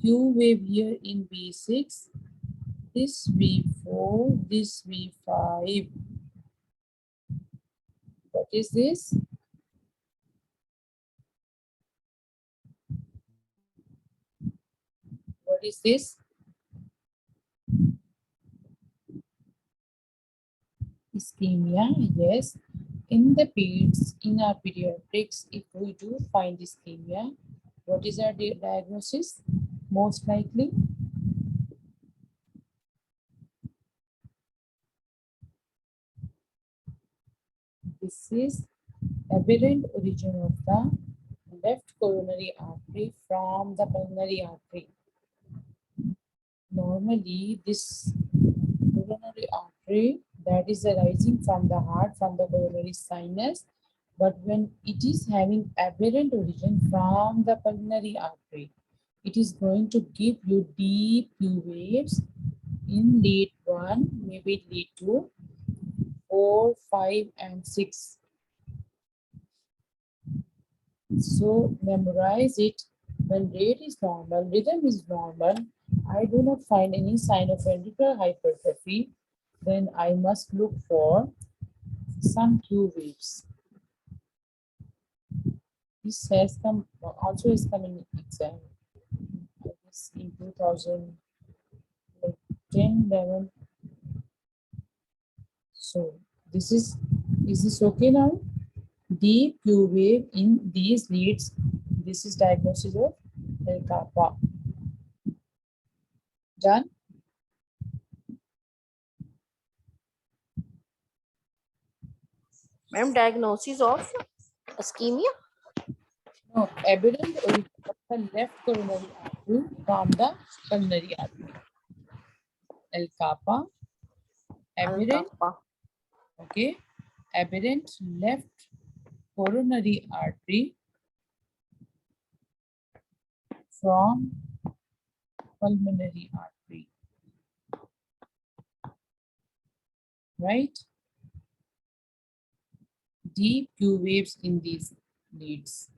Q wave here in V6. This V4, this V5. What is this? What is this? Ischemia, yes. In the peds, in our pediatrics, if we do find ischemia, what is our diagnosis? Most likely, this is aberrant origin of the left coronary artery from the pulmonary artery. Normally, this coronary artery that is arising from the heart, from the coronary sinus, but when it is having aberrant origin from the pulmonary artery, it is going to give you deep Q waves in lead 1, maybe lead 2, 4, 5, and 6. So memorize it. When rate is normal, rhythm is normal, I do not find any sign of ventricular hypertrophy, then I must look for some Q waves. This has come, also is coming exam. I guess in 2010, 11. So this is this okay now? Deep Q wave in these leads. This is diagnosis of L kappa. Done? Ma'am, diagnosis of ischemia? No, aberrant origin of the left coronary artery from the pulmonary artery. L kappa, aberrant, Alpha. okay, aberrant left coronary artery from pulmonary artery, right? Deep Q waves in these leads.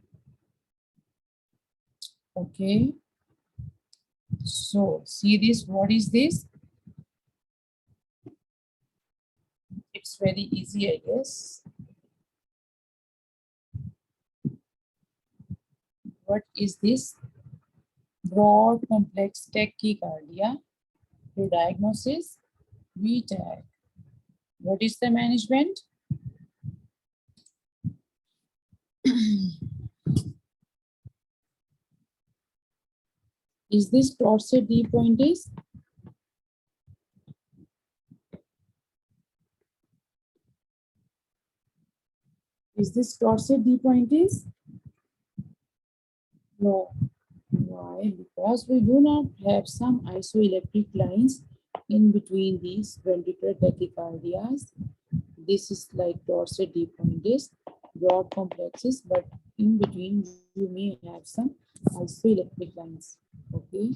Okay. So see this, what is this? It's very easy, I guess. What is this? Broad complex tachycardia. The diagnosis, VTAC. What is the management? Is this torsade depointes? Is this torsade depointes? No. Why? Because we do not have some isoelectric lines in between these ventricular tachycardias. This is like torsade depointes, broad complexes, but in between you may have some isoelectric lines. Okay.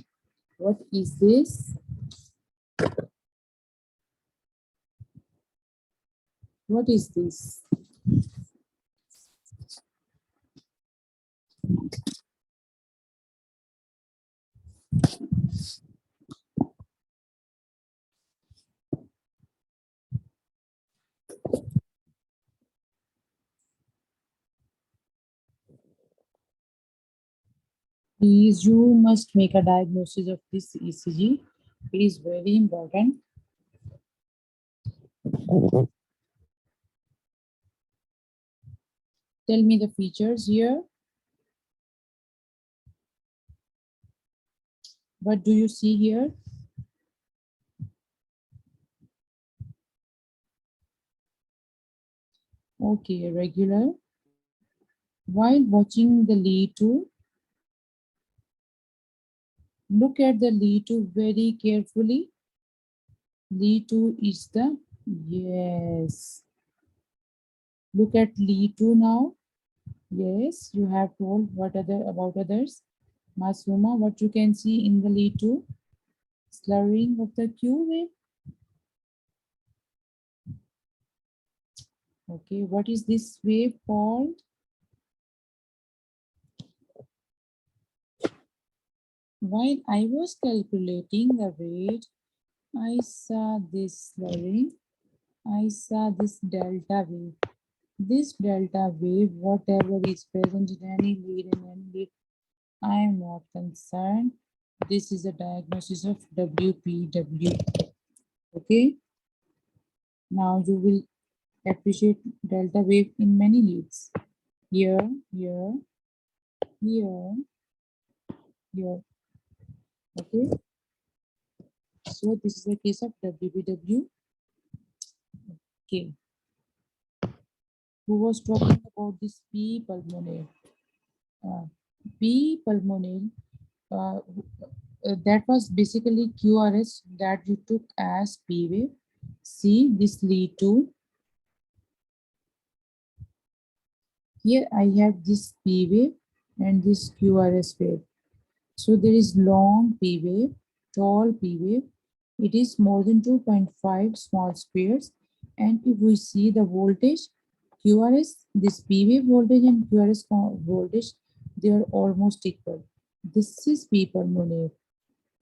What is this? What is this? Please, you must make a diagnosis of this ECG. It is very important. Tell me the features here. What do you see here? Okay, regular. While watching the lead 2, look at the lead 2 very carefully. Lead 2 is the, yes. Look at lead 2 now. Yes, you have told what other about others. Masuma, what you can see in the lead 2? Slurring of the Q wave. Okay, what is this wave called? While I was calculating the rate, I saw this slurring. I saw this delta wave. This delta wave, whatever is present in any lead and any lead, I am not concerned. This is a diagnosis of WPW. Okay. Now you will appreciate delta wave in many leads. Here, here, here, here. Okay. So this is a case of WPW. Okay. Who was talking about this P pulmonale? P pulmonale. That was basically QRS that you took as P wave. See this lead to. Here I have this P wave and this QRS wave. So there is long P wave, tall P wave. It is more than 2.5 small squares. And if we see the voltage, QRS, this P wave voltage and QRS voltage, they are almost equal. This is P pulmonale.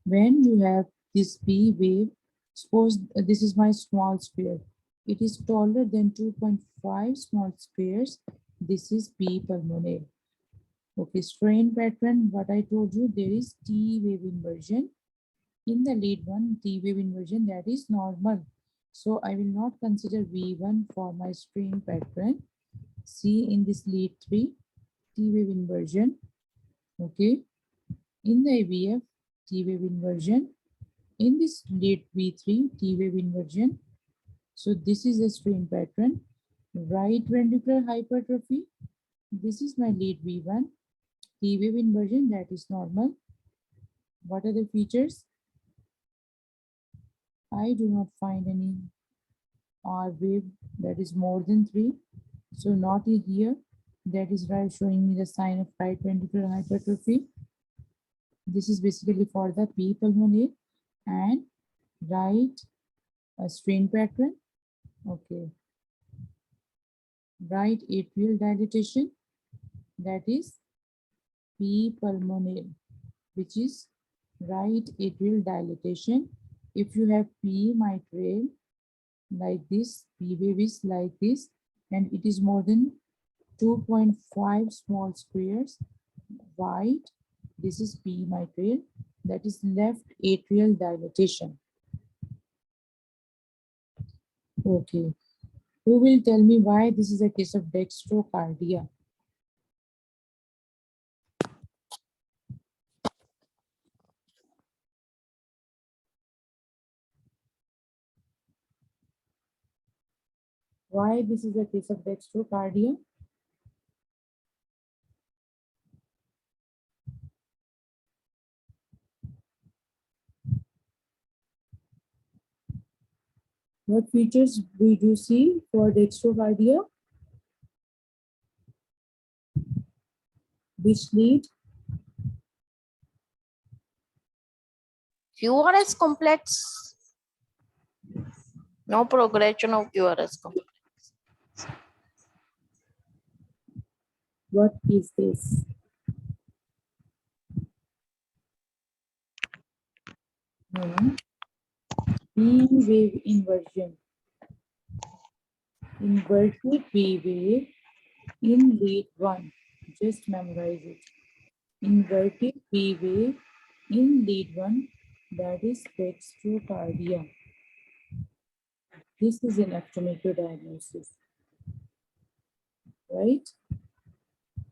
When you have this P wave, suppose this is my small square. It is taller than 2.5 small squares. This is P pulmonale. Okay, strain pattern, what I told you, there is T wave inversion. In the lead 1, T wave inversion, that is normal. So I will not consider V1 for my strain pattern. See in this lead 3, T wave inversion. Okay, in the AVF, T wave inversion. In this lead V3, T wave inversion. So this is the strain pattern. Right ventricular hypertrophy. This is my lead V1. T wave inversion, that is normal. What are the features? I do not find any R wave that is more than 3. So not here. That is right, showing me the sign of right ventricular hypertrophy. This is basically for the P pulmonale and right strain pattern. Okay. Right atrial dilatation, that is P pulmonale, which is right atrial dilatation. If you have P mitral like this, P wave is like this, and it is more than 2.5 small squares wide. This is P mitral, that is left atrial dilatation. Okay. Who will tell me why this is a case of dextrocardia? Why this is a case of dextrocardia? What features we do see for dextrocardia? Which lead? QRS complex. No progression of QRS complex. What is this? P wave inversion. Inverted P wave in lead 1. Just memorize it. Inverted P wave in lead 1, that is dextrocardia. This is enough to make your diagnosis, right?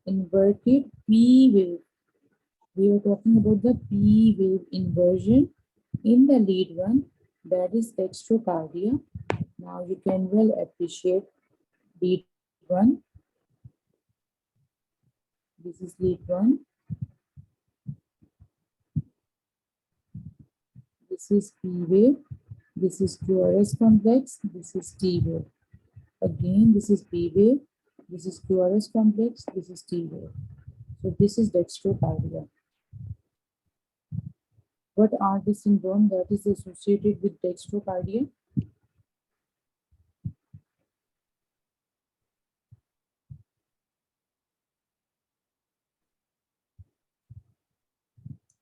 inverted P wave. We are talking about the P wave inversion in the lead one, that is dextrocardia. Now you can well appreciate lead one. This is lead one. This is P wave. This is QRS complex. This is T wave. Again, this is P wave. This is QRS complex. This is T wave. So this is dextrocardia. What are the syndrome that is associated with dextrocardia?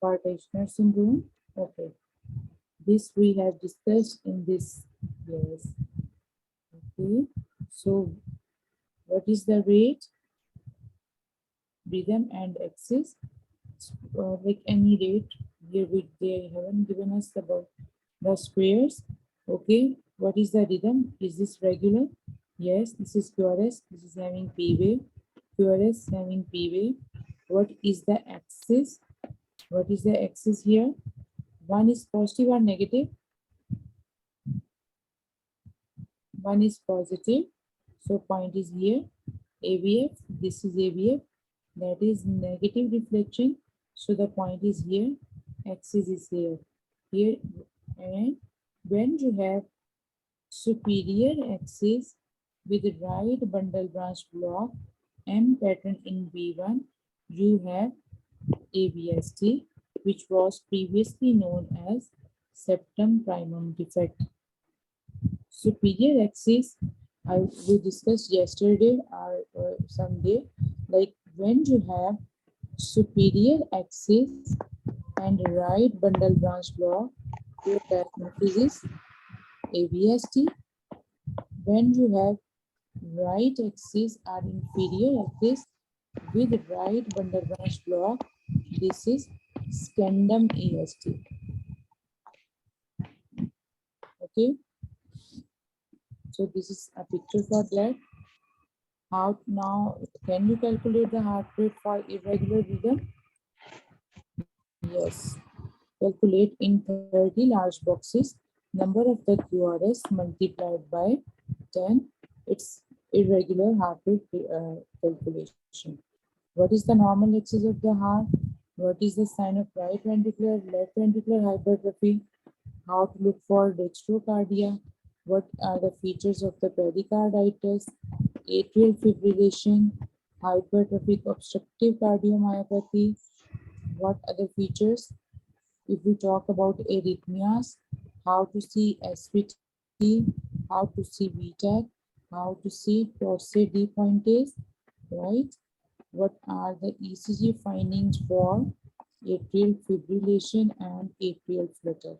Partitioner syndrome. Okay. This we have discussed in this. Yes. Okay. So what is the rate, rhythm, and axis? Like any rate here, they haven't given us about the squares. Okay. What is the rhythm? Is this regular? Yes. This is QRS. This is having P wave. QRS having P wave. What is the axis? What is the axis here? One is positive or negative? One is positive. So point is here. AVF. This is AVF. That is negative deflection. So the point is here. Axis is here. Here. And when you have superior axis with right bundle branch block M pattern in B1, you have ABST, which was previously known as septum primum defect. Superior axis, we discussed yesterday or someday, like when you have superior axis and right bundle branch block, your diagnosis is ABST. When you have right axis or inferior axis with right bundle branch block, this is scandum AST. Okay, so this is a picture for that. How now can you calculate the heart rate for irregular rhythm? Yes. Calculate in 30 large boxes number of the QRS multiplied by 10. It's irregular heart rate calculation. What is the normal axis of the heart? What is the sign of right ventricular, left ventricular hypertrophy? How to look for dextrocardia? What are the features of the pericarditis? Atrial fibrillation, hypertrophic obstructive cardiomyopathy. What other features? If we talk about arrhythmias, how to see SVT, how to see VTAC, how to see Torsades pointes, right? What are the ECG findings for atrial fibrillation and atrial flutter?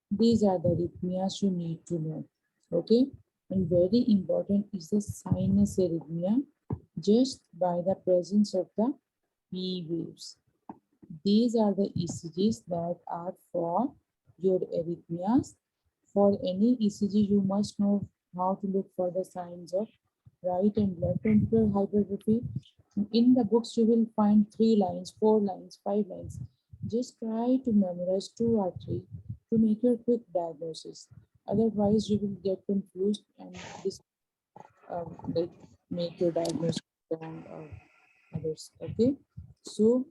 These are the arrhythmias you need to know. Okay, and very important is the sinus arrhythmia just by the presence of the P waves. These are the ECGs that are for your arrhythmias. For any ECG, you must know how to look for the signs of right and left ventricular hypertrophy. In the books, you will find 3 lines, 4 lines, 5 lines. Just try to memorize 2 or 3 to make your quick diagnosis. Otherwise, you will get confused and this like make your diagnosis wrong or others. Okay, so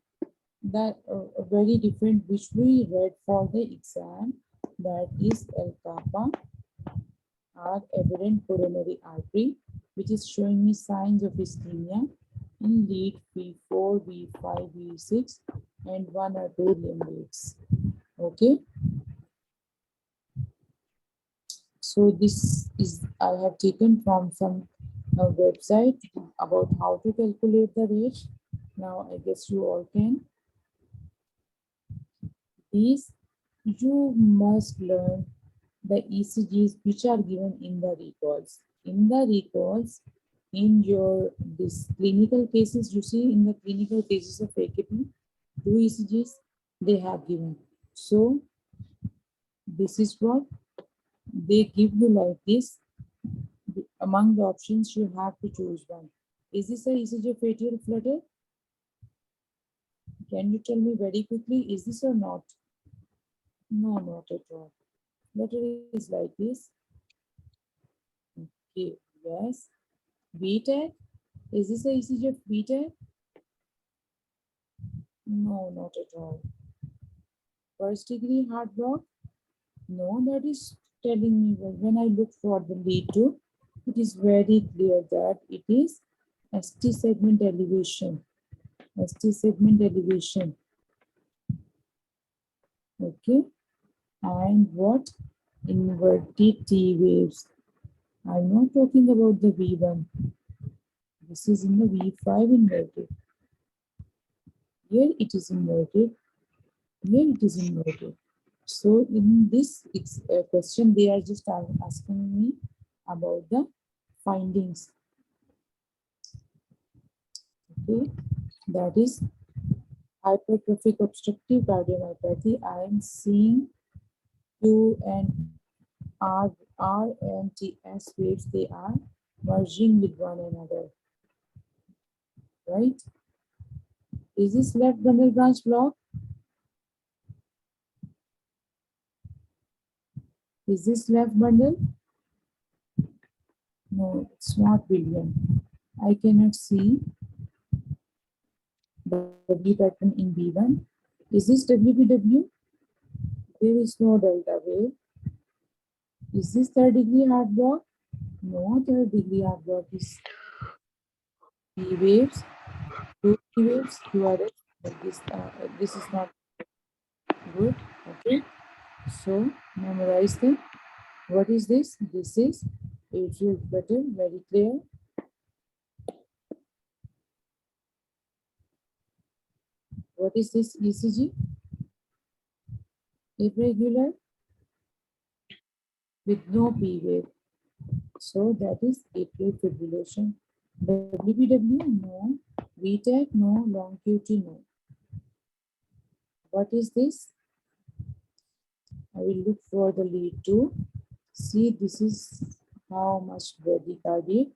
that very different which we read for the exam, that is L kappa or aberrant coronary artery, which is showing me signs of ischemia in lead B4, B5, B6 and 1 or 2 limb leads. Okay, so this is I have taken from some website about how to calculate the rate. Now I guess you all can. These you must learn the ECGs which are given in the recalls. In the recalls, in your this clinical cases, you see in the clinical cases of AKP, 2 ECGs they have given. So this is what they give you like this. Among the options, you have to choose one. Is this a ECG of atrial flutter? Can you tell me very quickly, is this or not? No, not at all. Flutter is like this. Okay, yes. B-tag, is this a ECG of B-tag? No, not at all. First degree heart block? No, that is telling me when I look for the lead to, it is very clear that it is ST segment elevation. ST segment elevation. Okay. And what? Inverted T waves. I'm not talking about the V1. This is in the V5 inverted. Here it is inverted. Here it is inverted. So in this question, they are just asking me about the findings. Okay, that is hypertrophic obstructive cardiomyopathy. I am seeing Q and R and TS waves. They are merging with one another, right? Is this left bundle branch block? Is this left bundle? No, it's not billion. I cannot see W pattern in B1. Is this WPW? There is no delta wave. Is this third degree heart block? No, third degree heart block is P waves, two P waves, QRS. This is not good. Okay, so memorize them. What is this? This is atrial flutter, very clear. What is this ECG? Irregular with no P wave. So that is atrial fibrillation. WPW, no. VTAC, no. Long QT, no. What is this? I will look for the lead to see this is how much bradycardia.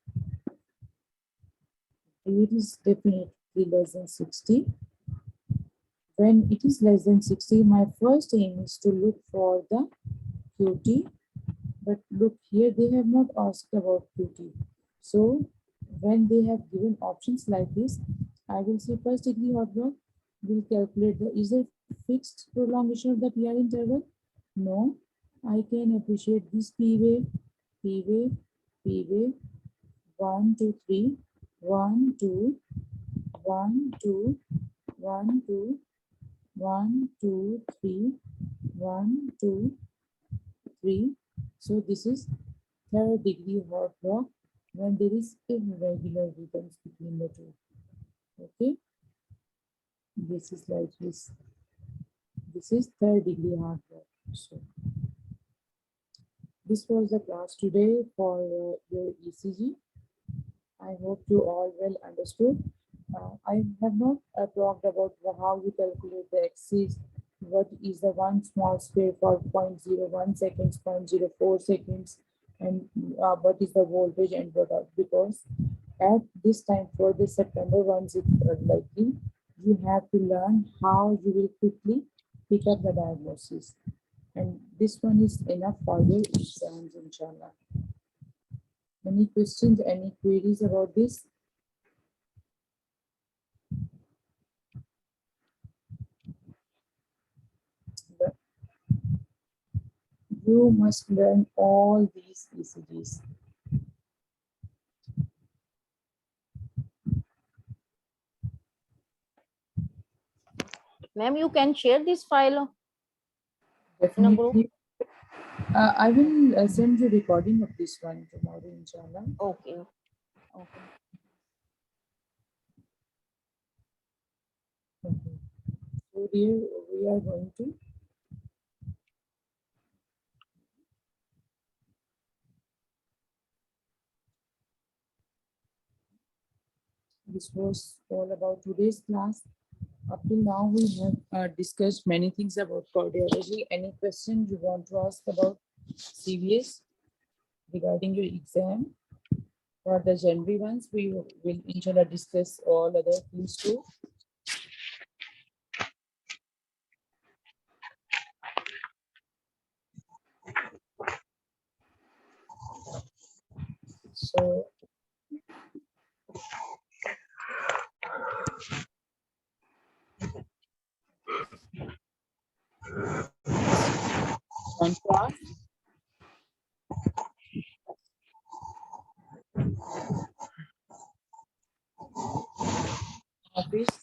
It is definitely less than 60. When it is less than 60, my first aim is to look for the QT. But look here, they have not asked about QT. So when they have given options like this, I will say first degree heart block, will calculate the, is there fixed prolongation of the PR interval? No, I can appreciate this P wave, P wave, P wave, 1, 2, 3, 1, 2, 1, 2, 1, 2, 1, 2, 3, 1, 2, 3. So this is third degree heart block when there is irregular rhythms between the two. Okay, this is like this. This is third degree heart block. So this was the class today for your ECG. I hope you all well understood. I have not talked about how you calculate the axis, what is the one small square for 0.01 seconds, 0.04 seconds, and what is the voltage and what are, because at this time for this September once it likely, you have to learn how you will quickly pick up the diagnosis. And this one is enough for your exams, inshallah. Any questions, any queries about this? But you must learn all these ECGs. Ma'am, you can share this file in a group. Definitely. I will send you recording of this one tomorrow, inshallah. Okay. Okay. Okay. So here we are going to this was all about today's class. Up till now, we have discussed many things about cardiology. Any question you want to ask about CVS regarding your exam? For the general ones, we will inshallah discuss all other things too. So contrast, office,